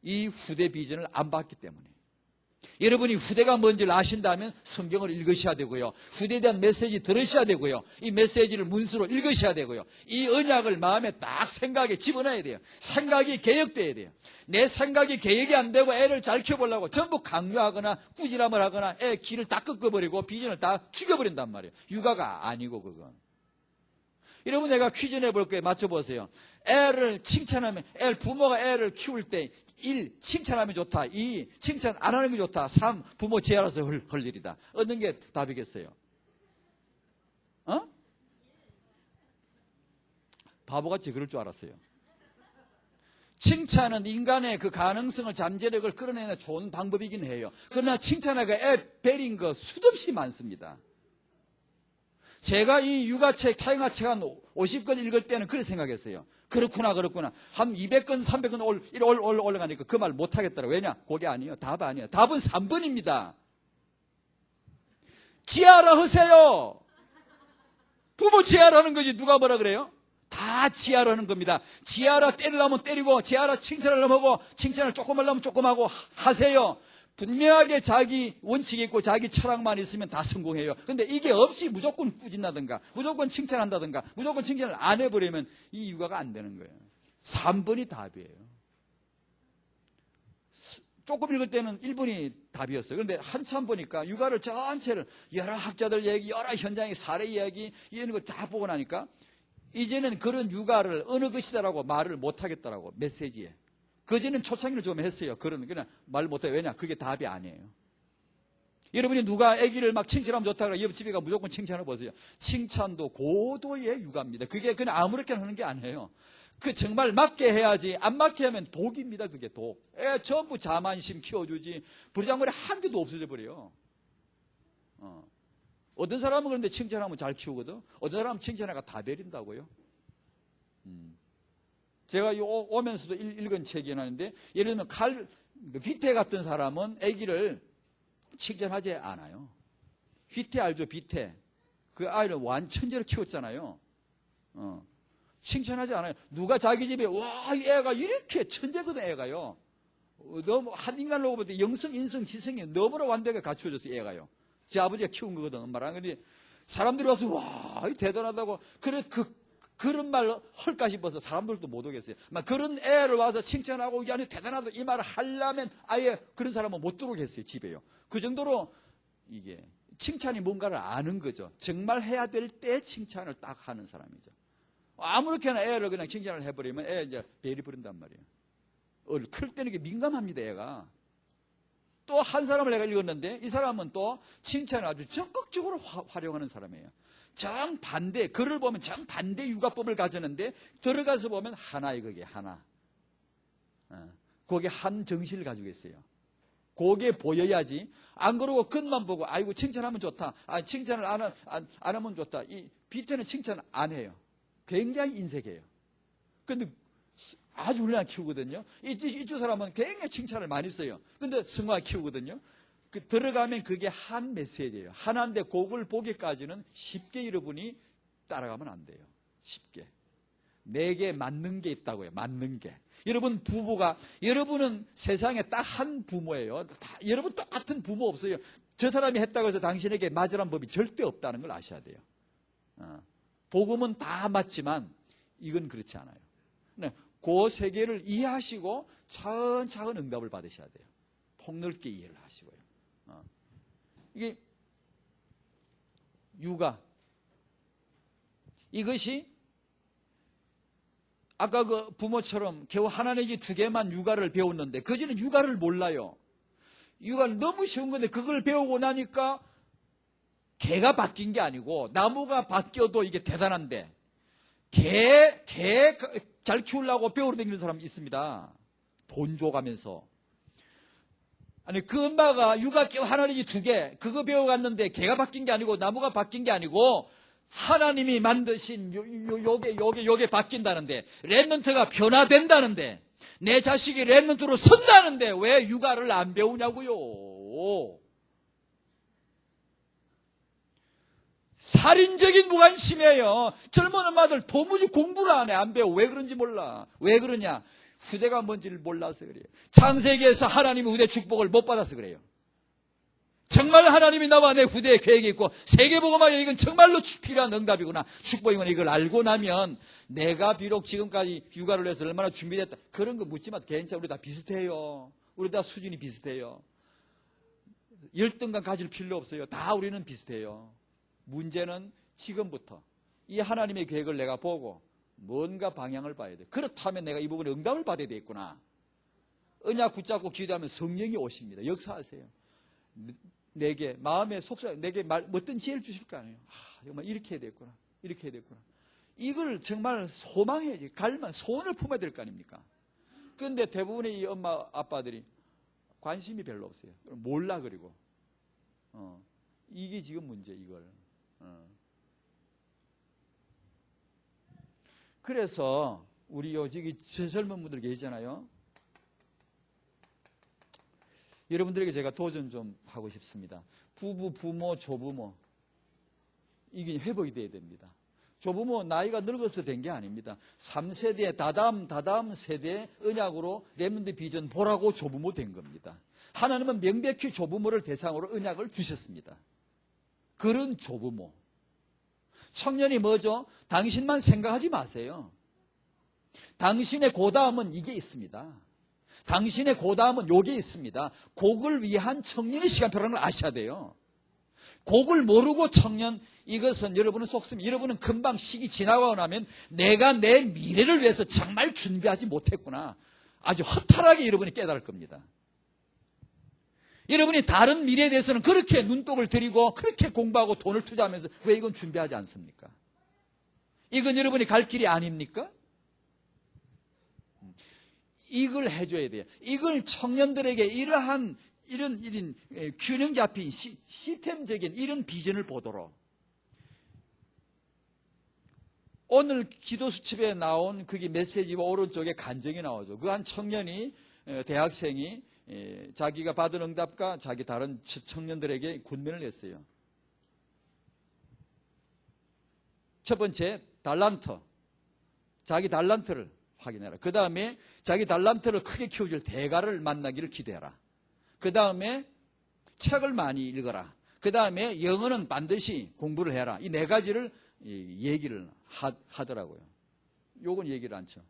이 후대 비전을 안 봤기 때문에. 여러분이 후대가 뭔지를 아신다면 성경을 읽으셔야 되고요. 후대에 대한 메시지 들으셔야 되고요. 이 메시지를 문수로 읽으셔야 되고요. 이 언약을 마음에 딱 생각에 집어넣어야 돼요. 생각이 개혁돼야 돼요. 내 생각이 개혁이 안 되고 애를 잘 키워보려고 전부 강요하거나 꾸지람을 하거나 애 길을 다 꺾어버리고 비전을 다 죽여버린단 말이에요. 육아가 아니고 그건. 여러분 내가 퀴즈 내볼 거예요. 맞춰보세요. 애를 칭찬하면, 부모가 애를 키울 때 1. 칭찬하면 좋다. 2. 칭찬 안 하는 게 좋다. 3. 부모 제 알아서 할 일이다. 어떤 게 답이겠어요? 바보같이 그럴 줄 알았어요. 칭찬은 인간의 그 가능성을, 잠재력을 끌어내는 좋은 방법이긴 해요. 그러나 칭찬하기가 애 베린 거 수없이 많습니다. 제가 이 육아책, 타영아책 한 50권 읽을 때는 그렇게 생각했어요. 그렇구나. 한 200권, 300권 올라가니까 그 말 못하겠더라고요. 왜냐? 그게 아니에요. 답 아니에요. 답은 3번입니다. 지하라 하세요. 부모 지하라는 거지. 누가 뭐라 그래요? 다 지하라는 겁니다. 지하라 때리려면 때리고, 지하라 칭찬하려면 하고, 칭찬을 조금 하려면 조금 하고 하세요. 분명하게 자기 원칙이 있고 자기 철학만 있으면 다 성공해요. 근데 이게 없이 무조건 꾸진다든가 무조건 칭찬한다든가 무조건 칭찬을 안 해버리면 이 육아가 안 되는 거예요. 3번이 답이에요. 조금 읽을 때는 1번이 답이었어요. 그런데 한참 보니까 육아를 전체를 여러 학자들 얘기, 여러 현장의 사례 이야기 이런 거 다 보고 나니까 이제는 그런 육아를 어느 것이다라고 말을 못하겠더라고. 메시지에. 그전에는 초창기를 좀 했어요. 그냥 말 못해요. 왜냐? 그게 답이 아니에요. 여러분이 누가 아기를 막 칭찬하면 좋다 그러면 옆집이가 무조건 칭찬을 보세요. 칭찬도 고도의 육아입니다. 그게 그냥 아무렇게나 하는 게 아니에요. 그 정말 맞게 해야지. 안 맞게 하면 독입니다. 그게 독. 애 전부 자만심 키워주지. 부르장머리 한 개도 없어져 버려요. 어떤 사람은 그런데 칭찬하면 잘 키우거든. 어떤 사람은 칭찬하니까 다 베린다고요. 제가 오면서도 읽은 책이 하나인데, 예를 들면 휘태 같은 사람은 아기를 칭찬하지 않아요. 휘태 알죠? 휘태. 그 아이를 완천재로 키웠잖아요. 칭찬하지 않아요. 누가 자기 집에 와, 이 애가 이렇게 천재거든. 애가요. 너무 한 인간으로 볼 때 영성, 인성, 지성이 너무나 완벽하게 갖추어졌어요. 애가요. 제 아버지가 키운 거거든. 엄마랑. 근데 사람들이 와서 와, 대단하다고. 그래 그런 말 할까 싶어서 사람들도 못 오겠어요. 막 그런 애를 와서 칭찬하고 야, 대단하다 이 말을 하려면 아예 그런 사람은 못 들어오겠어요. 집에요. 그 정도로 이게 칭찬이 뭔가를 아는 거죠. 정말 해야 될 때 칭찬을 딱 하는 사람이죠. 아무렇게나 애를 그냥 칭찬을 해버리면 애 이제 베리 부른단 말이에요. 클 때는 이게 민감합니다, 애가. 또 한 사람을 내가 읽었는데 이 사람은 또 칭찬을 아주 적극적으로 활용하는 사람이에요. 정반대, 글을 보면 정반대 육아법을 가졌는데 들어가서 보면 하나의 그게 하나. 거기에 한 정신을 가지고 있어요. 그게 보여야지. 안 그러고 끝만 보고 아이고 칭찬하면 좋다. 칭찬을 안 하면 좋다. 이 비트는 칭찬 안 해요. 굉장히 인색해요. 근데 아주 훌륭하게 키우거든요. 이쪽 사람은 굉장히 칭찬을 많이 써요. 근데 승화가 키우거든요. 들어가면 그게 한 메시지예요. 하나인데 그걸 보기까지는 쉽게 여러분이 따라가면 안 돼요. 쉽게. 내게 맞는 게 있다고요. 맞는 게. 여러분 부부가, 여러분은 세상에 딱 한 부모예요. 여러분 똑같은 부모 없어요. 저 사람이 했다고 해서 당신에게 맞으란 법이 절대 없다는 걸 아셔야 돼요. 복음은 다 맞지만 이건 그렇지 않아요. 네, 그 세계를 이해하시고 차근차근 응답을 받으셔야 돼요. 폭넓게 이해를 하시고요. 이게 육아, 이것이 아까 그 부모처럼 겨우 하나 내지 두 개만 육아를 배웠는데 그전에 육아를 몰라요. 육아는 너무 쉬운 건데 그걸 배우고 나니까 개가 바뀐 게 아니고 나무가 바뀌어도 이게 대단한데 개 잘 키우려고 배우러 다니는 사람이 있습니다. 돈 줘가면서. 아니 그 엄마가 육아 겨우 하나 내지 두 개 그거 배워갔는데 개가 바뀐 게 아니고 나무가 바뀐 게 아니고 하나님이 만드신 요게 바뀐다는데 렘넌트가 변화된다는데 내 자식이 렘넌트로 선다는데 왜 육아를 안 배우냐고요. 살인적인 무관심이에요. 젊은 엄마들 도무지 공부를 안 해. 안 배워. 왜 그런지 몰라. 왜 그러냐. 후대가 뭔지를 몰라서 그래요. 창세기에서 하나님의 후대 축복을 못 받아서 그래요. 정말 하나님이 나와 내 후대에 계획이 있고 세계복음화에 이건 정말로 필요한 응답이구나. 축복이구나. 이걸 알고 나면 내가 비록 지금까지 육아를 해서 얼마나 준비됐다. 그런 거 묻지 마. 괜찮아. 우리 다 비슷해요. 우리 다 수준이 비슷해요. 열등감 가질 필요 없어요. 다 우리는 비슷해요. 문제는 지금부터 이 하나님의 계획을 내가 보고 뭔가 방향을 봐야 돼. 그렇다면 내가 이 부분에 응답을 받아야 되겠구나. 언약 붙잡고 기도하면 성령이 오십니다. 역사하세요. 내게 마음의 속삭, 내게 어떤 지혜를 주실 거 아니에요. 정말 이렇게 해야 되겠구나. 이렇게 해야 되겠구나. 이걸 정말 소망해야지. 소원을 품어야 될 거 아닙니까? 그런데 대부분의 이 엄마 아빠들이 관심이 별로 없어요. 몰라 그리고. 이게 지금 문제 이걸. 그래서 우리 여기 젊은 분들 계시잖아요. 여러분들에게 제가 도전 좀 하고 싶습니다. 부부, 부모, 조부모 이게 회복이 돼야 됩니다. 조부모 나이가 늙어서 된 게 아닙니다. 3세대 다다음 세대의 언약으로 렘넌트 비전 보라고 조부모 된 겁니다. 하나님은 명백히 조부모를 대상으로 언약을 주셨습니다. 그런 조부모. 청년이 뭐죠? 당신만 생각하지 마세요. 당신의 고다음은 이게 있습니다. 당신의 고다음은 요게 있습니다. 곡을 위한 청년의 시간표라는 걸 아셔야 돼요. 곡을 모르고 청년, 이것은 여러분은 속습니다. 여러분은 금방 시기 지나가고 나면 내가 내 미래를 위해서 정말 준비하지 못했구나. 아주 허탈하게 여러분이 깨달을 겁니다. 여러분이 다른 미래에 대해서는 그렇게 눈독을 들이고 그렇게 공부하고 돈을 투자하면서 왜 이건 준비하지 않습니까? 이건 여러분이 갈 길이 아닙니까? 이걸 해줘야 돼요. 이걸 청년들에게 이런 균형 잡힌 시스템적인 이런 비전을 보도록. 오늘 기도 수첩에 나온 그게 메시지와 오른쪽에 간증이 나오죠. 그 한 청년이, 대학생이 자기가 받은 응답과 자기 다른 청년들에게 권면을 했어요. 첫 번째, 달란트. 자기 달란트를 확인해라. 그 다음에 자기 달란트를 크게 키워줄 대가를 만나기를 기도해라. 그 다음에 책을 많이 읽어라. 그 다음에 영어는 반드시 공부를 해라. 이 네 가지를 얘기를 하더라고요. 요건 얘기를 안 쳐.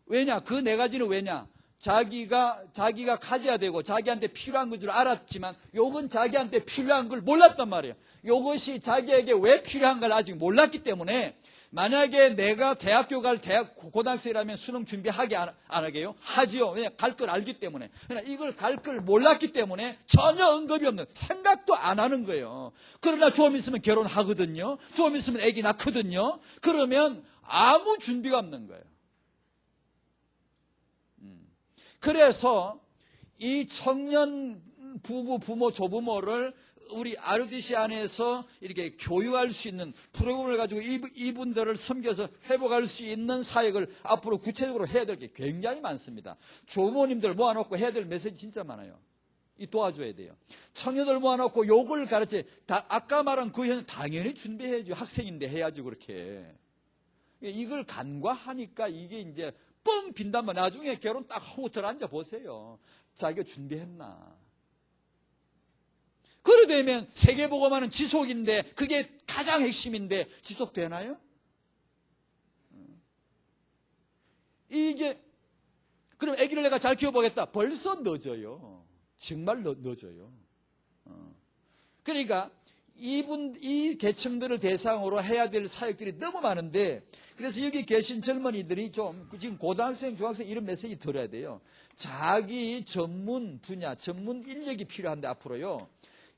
왜냐? 그 네 가지는 왜냐? 자기가 가져야 되고 자기한테 필요한 건 줄 알았지만 요건 자기한테 필요한 걸 몰랐단 말이에요. 요것이 자기에게 왜 필요한 걸 아직 몰랐기 때문에 만약에 내가 대학교 고등학생이라면 수능 준비하게 안 하게요? 하지요. 왜냐, 갈 걸 알기 때문에. 그러나 이걸 갈 걸 몰랐기 때문에 전혀 언급이 없는, 생각도 안 하는 거예요. 그러나 좀 있으면 결혼하거든요. 좀 있으면 아기 낳거든요. 그러면 아무 준비가 없는 거예요. 그래서 이 청년 부부, 부모, 조부모를 우리 RUTC 안에서 이렇게 교육할 수 있는 프로그램을 가지고 이분들을 섬겨서 회복할 수 있는 사역을 앞으로 구체적으로 해야 될 게 굉장히 많습니다. 조부모님들 모아놓고 해야 될 메시지 진짜 많아요. 이 도와줘야 돼요. 청년들 모아놓고 욕을 가르쳐. 아까 말한 그 현 당연히 준비해야죠. 학생인데 해야죠. 그렇게. 이걸 간과하니까 이게 이제 뻥 빈다면 나중에 결혼 딱 하고 들어앉아 보세요. 자기가 준비했나. 그러되면 세계복음화는 지속인데 그게 가장 핵심인데 지속되나요? 이게 그럼 아기를 내가 잘 키워보겠다. 벌써 늦어요. 정말 늦어요. 그러니까 이 계층들을 대상으로 해야 될 사역들이 너무 많은데, 그래서 여기 계신 젊은이들이 좀 지금 고등학생, 중학생 이런 메시지 들어야 돼요. 자기 전문 분야, 전문 인력이 필요한데 앞으로요.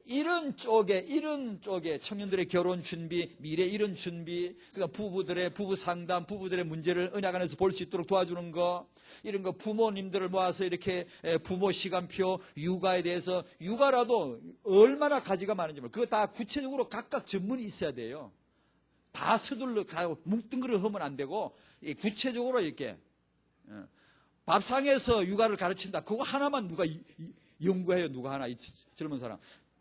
이런 쪽에 청년들의 결혼 준비, 미래 이런 준비, 그다음 부부들의 부부 상담, 부부들의 문제를 은약 안에서 볼 수 있도록 도와주는 거, 이런 거 부모님들을 모아서 이렇게 부모 시간표, 육아에 대해서, 육아라도 얼마나 가지가 많은지 몰라요. 그거 다 구체적으로 각각 전문이 있어야 돼요. 다 서둘러 가고 뭉뚱그려 하면 안 되고 구체적으로 이렇게 밥상에서 육아를 가르친다. 그거 하나만 누가 연구해요? 누가 하나, 이 젊은 사람.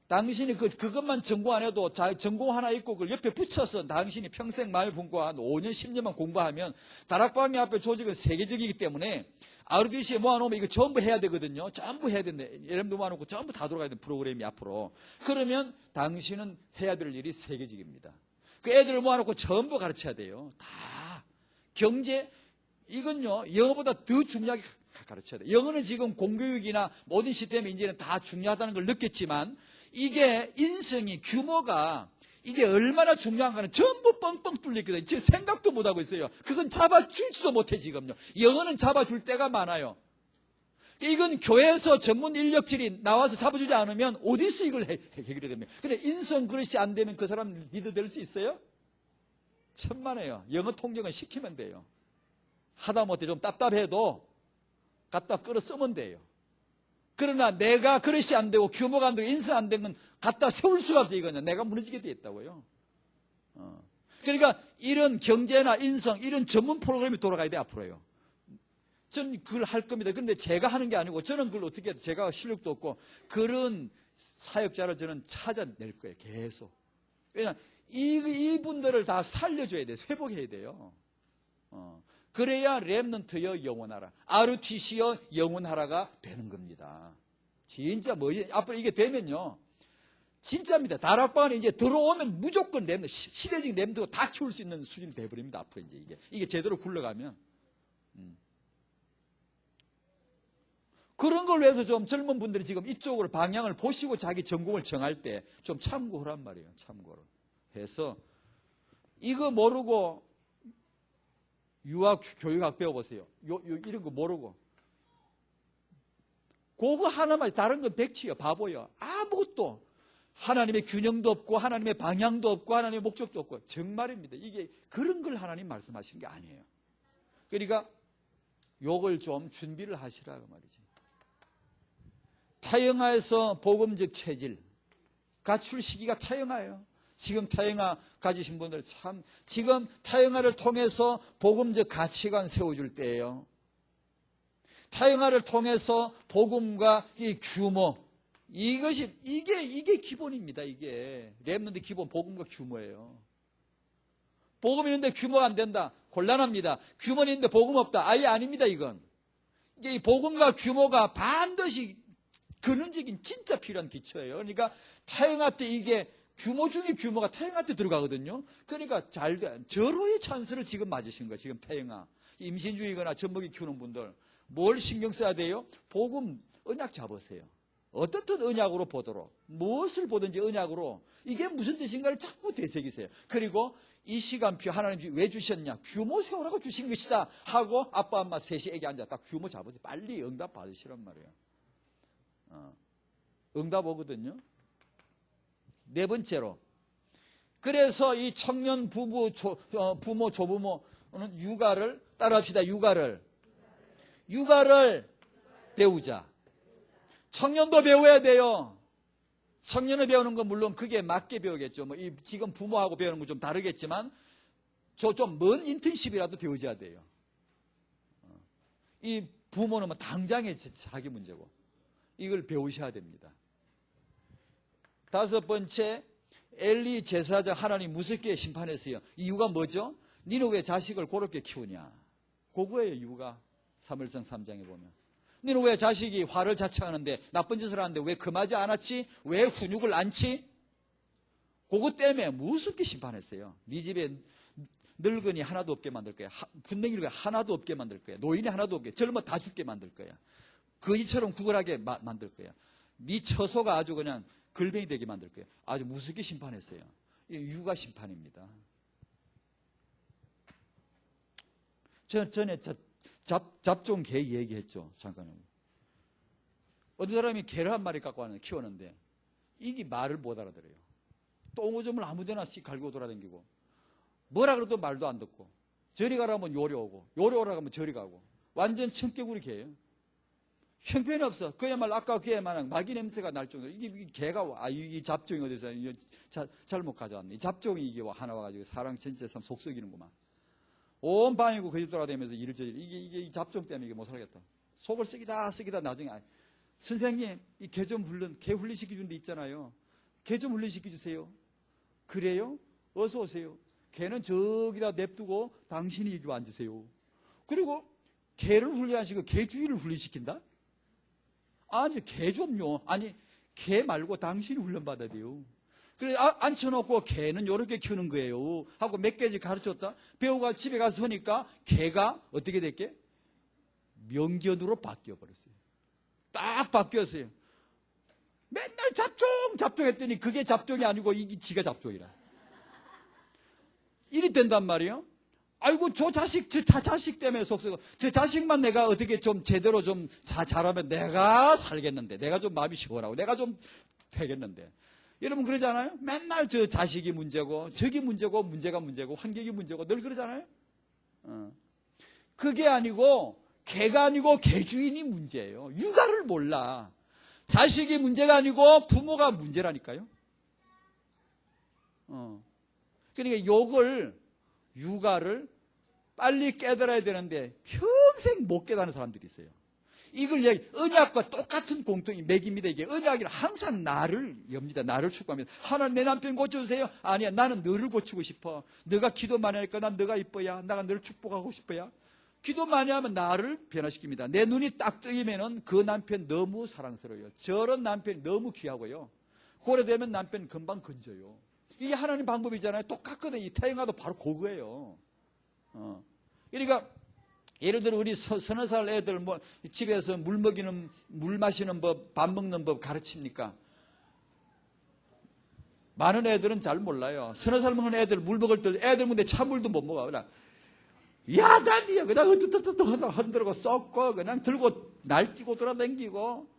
당신이 그것만 전공 안 해도 전공 하나 있고 그걸 옆에 붙여서 당신이 평생 말 분과 한 5년, 10년만 공부하면 다락방의 앞에 조직은 세계적이기 때문에 RUTC에 모아놓으면 이거 전부 해야 되거든요. 전부 해야 된다. 여러분도 모아놓고 전부 다 들어가야 되는 프로그램이 앞으로. 그러면 당신은 해야 될 일이 세계적입니다. 그 애들을 모아놓고 전부 가르쳐야 돼요. 다. 경제, 이건요, 영어보다 더 중요하게 가르쳐야 돼요. 영어는 지금 공교육이나 모든 시스템이 이제는 다 중요하다는 걸 느꼈지만, 이게 인성이 규모가 이게 얼마나 중요한가는 전부 뻥뻥 뚫리거든요. 지금 생각도 못하고 있어요. 그건 잡아줄지도 못해 지금요. 영어는 잡아줄 때가 많아요. 이건 교회에서 전문 인력들이 나와서 잡아주지 않으면 어디서 이걸 해결해야 됩니까? 근데 인성 그릇이 안 되면 그 사람 리더 될 수 있어요? 천만에요. 영어 통역은 시키면 돼요. 하다못해 좀 답답해도 갖다 끌어 쓰면 돼요. 그러나 내가 그릇이 안 되고 규모가 안 되고 인성 안 된 건 갖다 세울 수가 없어요. 이거는 내가 무너지게 돼 있다고요. 그러니까 이런 경제나 인성 이런 전문 프로그램이 돌아가야 돼 앞으로요. 전 그걸 할 겁니다. 그런데 제가 하는 게 아니고 저는 그걸 어떻게 해도 제가 실력도 없고 그런 사역자를 저는 찾아낼 거예요. 계속. 왜냐하면 이분들을 다 살려줘야 돼요. 회복해야 돼요. 그래야 렘넌트여 영원하라, RUTC여 영원하라가 되는 겁니다. 진짜 앞으로 이게 되면요, 진짜입니다. 다락방에 이제 들어오면 무조건 렘넌트, 시대적인 렘넌트가 다 키울 수 있는 수준이 돼버립니다. 앞으로 이제 이게 제대로 굴러가면. 그런 걸 위해서 좀 젊은 분들이 지금 이쪽으로 방향을 보시고 자기 전공을 정할 때 좀 참고하란 말이에요. 참고를 해서 이거 모르고 유아 교육학 배워보세요. 이런 거 모르고. 그거 하나만, 다른 건 백치요. 바보요. 아무것도. 하나님의 균형도 없고, 하나님의 방향도 없고, 하나님의 목적도 없고. 정말입니다. 이게 그런 걸 하나님 말씀하신 게 아니에요. 그러니까 요걸 좀 준비를 하시라고 말이지. 타영아에서 복음적 체질. 갖출 시기가 타영아예요. 지금 타영아 가지신 분들 참, 지금 타영아를 통해서 복음적 가치관 세워줄 때예요. 타영아를 통해서 복음과 이 규모, 이게 기본입니다. 이게 렘넌트 기본 복음과 규모예요. 복음 있는데 규모가 안 된다. 곤란합니다. 규모 있는데 복음 없다. 아예 아닙니다. 이건 이게 복음과 규모가 반드시 근원적인 진짜 필요한 기초예요. 그러니까 타영아 때 이게 규모 중에 규모가 타영아 때 들어가거든요. 그러니까 절호의 찬스를 지금 맞으신 거예요. 지금 타영아. 임신 중이거나 젖먹이 키우는 분들 뭘 신경 써야 돼요? 복음 언약 잡으세요. 어떻든 언약으로 보도록, 무엇을 보든지 언약으로, 이게 무슨 뜻인가를 자꾸 되새기세요. 그리고 이 시간표 하나님 왜 주셨냐? 규모 세우라고 주신 것이다 하고 아빠 엄마 셋이 애기 앉아 딱 규모 잡으세요. 빨리 응답 받으시란 말이에요. 응답 오거든요. 네 번째로, 그래서 이 청년 부모, 부모, 조부모는 육아를 따라합시다. 육아를 배우자. 청년도 배워야 돼요. 청년을 배우는 건 물론 그게 맞게 배우겠죠. 뭐 지금 부모하고 배우는 건 좀 다르겠지만 좀 먼 인턴십이라도 되어져야 돼요. 이 부모는 뭐 당장의 자기 문제고 이걸 배우셔야 됩니다. 다섯 번째, 엘리 제사장 하나님 무섭게 심판했어요. 이유가 뭐죠? 니는 왜 자식을 그렇게 키우냐? 그거예요, 이유가. 사무엘상 3장에 보면. 너는 왜 자식이 화를 자청하는데 나쁜 짓을 하는데 왜 금하지 않았지? 왜 훈육을 안지? 그것 때문에 무섭게 심판했어요. 네 집에 늙은이 하나도 없게 만들 거야. 분명히 하나도 없게 만들 거야. 노인이 하나도 없게, 젊어 다 죽게 만들 거야. 거지처럼 구걸하게 만들 거야. 네 처소가 아주 그냥 걸뱅이 되게 만들 거야. 아주 무섭게 심판했어요. 이게 육아 심판입니다. 전에 잡종 개 얘기했죠. 잠깐만요. 어떤 사람이 개를 한 마리 갖고 왔는데 키웠는데 이게 말을 못 알아들어요. 똥오줌을 아무데나 씩 갈고 돌아다니고 뭐라 그래도 말도 안 듣고 저리 가라면 요리 오고 요리 오라고 하면 저리 가고 완전 청개구리 개예요. 형편이 없어. 그야말로 아까 그에 만한 마귀 냄새가 날 정도로 이게 개가 이 잡종이 어디서 잘못 가져왔네. 이 잡종이 이게 하나 와가지고 사람 전체 속 썩이는구만. 온 방이고 거짓 돌아다니면서 일을 저지르. 이게 이 잡종 때문에 이게 못 살겠다. 속을 쓰기다 나중에 선생님 이 개 좀 개 훈련시켜준 데 있잖아요. 개 좀 훈련시켜주세요. 그래요? 어서 오세요. 개는 저기다 냅두고 당신이 여기 앉으세요. 그리고 개를 훈련하시고 개 주인을 훈련시킨다? 아니 개 좀요. 아니 개 말고 당신이 훈련받아야 돼요. 그래 앉혀놓고 개는 이렇게 키우는 거예요 하고 몇 개지 가르쳤다. 배우가 집에 가서 하니까 개가 어떻게 됐게? 명견으로 바뀌어버렸어요. 딱 바뀌었어요. 맨날 잡종 했더니 그게 잡종이 아니고 이게 지가 잡종이라. 일이 된단 말이에요. 아이고 저 자식 때문에 속쓰고 저 자식만 내가 어떻게 좀 제대로 좀 잘하면 내가 살겠는데, 내가 좀 마음이 시원하고 내가 좀 되겠는데. 여러분 그러잖아요. 맨날 저 자식이 문제고 저기 문제고 문제가 문제고 환경이 문제고 늘 그러잖아요. 그게 아니고 개가 아니고 개 주인이 문제예요. 육아를 몰라. 자식이 문제가 아니고 부모가 문제라니까요. 그러니까 육아를 빨리 깨달아야 되는데 평생 못 깨닫는 사람들이 있어요. 이걸 언약과 똑같은 공통이 맥입니다. 이게 언약이 항상 나를 엽니다. 나를 축복합니다. 하나님 내 남편 고쳐주세요. 아니야, 나는 너를 고치고 싶어. 너가 기도 많이 하니까 난 너가 이뻐야. 내가 너를 축복하고 싶어야. 기도 많이 하면 나를 변화시킵니다. 내 눈이 딱 뜨이면은 그 남편 너무 사랑스러워요. 저런 남편이 너무 귀하고요. 고려되면 남편 금방 건져요. 이게 하나님 방법이잖아요. 똑같거든요. 이 태영아도 바로 그거예요. 그러니까 예를 들어 우리 서너 살 애들 뭐 집에서 물 마시는 법, 밥 먹는 법 가르칩니까? 많은 애들은 잘 몰라요. 서너 살 먹는 애들 물 먹을 때 애들 근데 찬물도 못 먹어. 그냥 야단이야. 그냥 흔들고 썩고 그냥 들고 날뛰고 돌아다니고.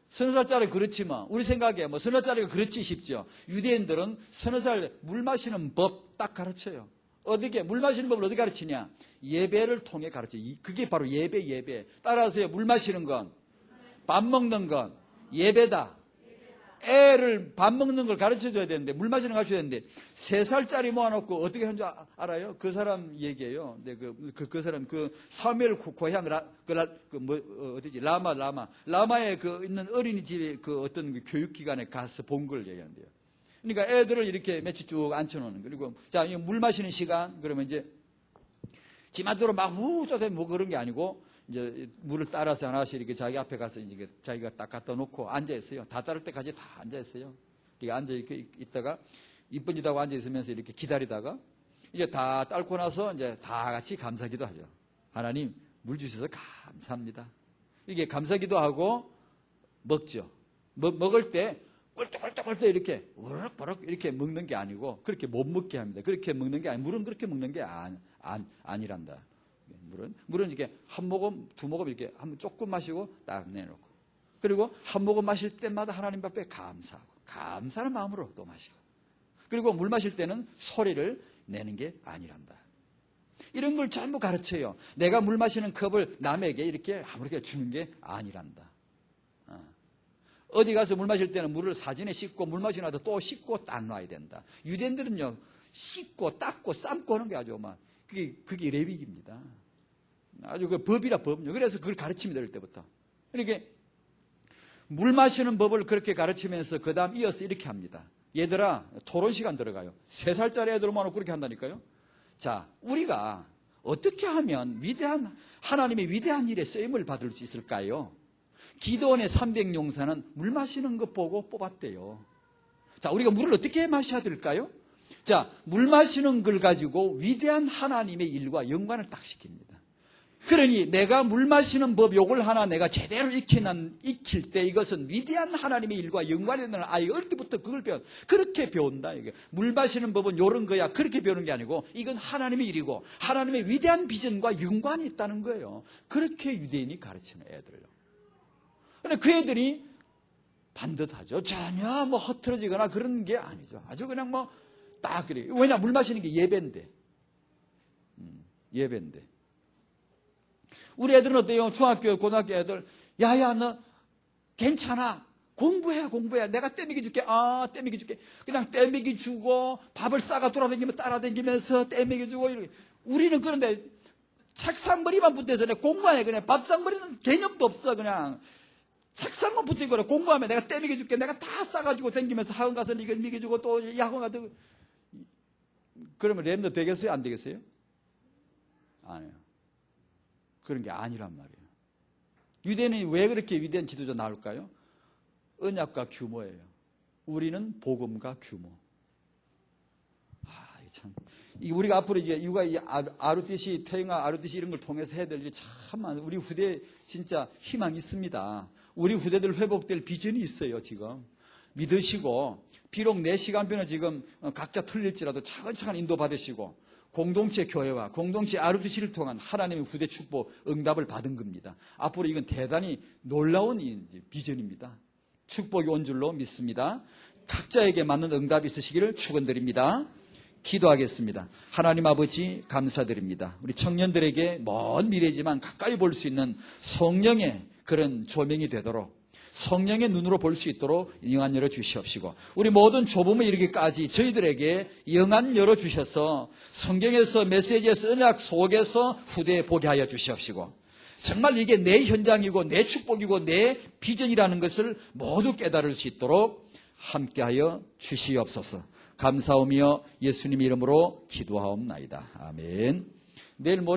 서너 살짜리 그렇지만 우리 생각에 뭐 서너 살짜리가 그렇지 싶죠. 유대인들은 서너 살 물 마시는 법 딱 가르쳐요. 어떻게 물 마시는 법을 어디 가르치냐? 예배를 통해 가르쳐요. 그게 바로 예배. 따라서요. 물 마시는 건, 밥 먹는 건 예배다. 애를 밥 먹는 걸 가르쳐줘야 되는데, 물 마시는 걸 가르쳐야 되는데 3살짜리 모아놓고 어떻게 하는 줄 알아요? 그 사람 얘기예요. 네, 그 사람 사무엘 고향 라마에 있는 어린이집에 어떤 교육기관에 가서 본 걸 얘기하는데요. 그러니까 애들을 이렇게 며칠 쭉 앉혀놓는. 그리고 자, 물 마시는 시간. 그러면 이제 지만대로 막 쫓아다니고 뭐 그런 게 아니고 이제 물을 따라서 하나씩 이렇게 자기 앞에 가서 이제 자기가 딱 갖다 놓고 앉아 있어요. 다 따를 때까지 다 앉아 있어요. 이렇게 앉아 있다가 이쁜 짓 하고 앉아 있으면서 이렇게 기다리다가 이제 다 따고 나서 이제 다 같이 감사기도 하죠. 하나님 물 주셔서 감사합니다. 이게 감사기도 하고 먹죠. 먹을 때 꿀떡꿀떡꿀떡 이렇게 우럭부럭 이렇게 먹는 게 아니고 그렇게 못 먹게 합니다. 그렇게 먹는 게 아니, 물은 그렇게 먹는 게 아니란다. 물은 이렇게 한 모금, 두 모금 이렇게 한번 조금 마시고 딱 내놓고, 그리고 한 모금 마실 때마다 하나님 앞에 감사하고 감사하는 마음으로 또 마시고, 그리고 물 마실 때는 소리를 내는 게 아니란다. 이런 걸 전부 가르쳐요. 내가 물 마시는 컵을 남에게 이렇게 아무렇게 주는 게 아니란다. 어디 가서 물 마실 때는 물을 사진에 씻고 물 마시고 나도 또 씻고 딱 놔야 된다. 유대인들은요, 씻고 닦고 삶고 하는 게 아주 막 그게 레위기입니다. 아주 그 법이라 법요. 그래서 그걸 가르칩니다. 어릴 때부터. 이렇게 물 마시는 법을 그렇게 가르치면서 그 다음 이어서 이렇게 합니다. 얘들아, 토론 시간 들어가요. 3살짜리 애들만 그렇게 한다니까요. 자, 우리가 어떻게 하면 하나님의 위대한 일에 쓰임을 받을 수 있을까요? 기드온의 300용사는 물 마시는 것 보고 뽑았대요. 자, 우리가 물을 어떻게 마셔야 될까요? 자, 물 마시는 걸 가지고 위대한 하나님의 일과 연관을 딱 시킵니다. 그러니 내가 물 마시는 법 요걸 하나 내가 제대로 익힐 때 이것은 위대한 하나님의 일과 연관이 있는 아이가 어릴 때부터 그걸 그렇게 배운다. 이게 물 마시는 법은 요런 거야. 그렇게 배우는 게 아니고 이건 하나님의 일이고 하나님의 위대한 비전과 연관이 있다는 거예요. 그렇게 유대인이 가르치는 애들요. 그런데 그 애들이 반듯하죠. 전혀 뭐 흐트러지거나 그런 게 아니죠. 아주 그냥 뭐 딱 그래. 왜냐, 물 마시는 게 예배인데. 예배인데. 우리 애들은 어때요? 중학교, 고등학교 애들, 야야, 너 괜찮아. 공부해. 내가 떼미기 줄게. 떼미기 줄게. 그냥 떼미기 주고, 밥을 싸가 돌아다니면 따라다니면서 떼미기 주고, 이렇게. 우리는 그런데 책상머리만 붙어서 공부하네. 그냥 밥상머리는 개념도 없어. 그냥 책상만 붙어 있고, 공부하면 내가 떼미기 줄게. 내가 다 싸가지고 다니면서 학원 가서 이걸 미기주고 또 학원 가서. 그러면 랩도 되겠어요? 안 되겠어요? 아니에요. 그런 게 아니란 말이에요. 유대인이 왜 그렇게 위대한 지도자 나올까요? 언약과 규모예요. 우리는 복음과 규모. 참. 우리가 앞으로 이제 육아 RUTC, 태영아 RUTC 이런 걸 통해서 해야 될 일이 참 많아요. 우리 후대에 진짜 희망이 있습니다. 우리 후대들 회복될 비전이 있어요, 지금. 믿으시고, 비록 내 시간표는 지금 각자 틀릴지라도 차근차근 인도받으시고, 공동체 교회와 공동체 RUTC를 통한 하나님의 후대 축복 응답을 받은 겁니다. 앞으로 이건 대단히 놀라운 비전입니다. 축복이 온 줄로 믿습니다. 각자에게 맞는 응답이 있으시기를 축원드립니다. 기도하겠습니다. 하나님 아버지 감사드립니다. 우리 청년들에게 먼 미래지만 가까이 볼 수 있는 성령의 그런 조명이 되도록, 성령의 눈으로 볼 수 있도록 영안 열어주시옵시고, 우리 모든 조범에 이르기까지 저희들에게 영안 열어주셔서 성경에서 메시지에서 언약 속에서 후대에 보게 하여 주시옵시고, 정말 이게 내 현장이고 내 축복이고 내 비전이라는 것을 모두 깨달을 수 있도록 함께하여 주시옵소서. 감사하며 예수님 이름으로 기도하옵나이다. 아멘. 내일 모레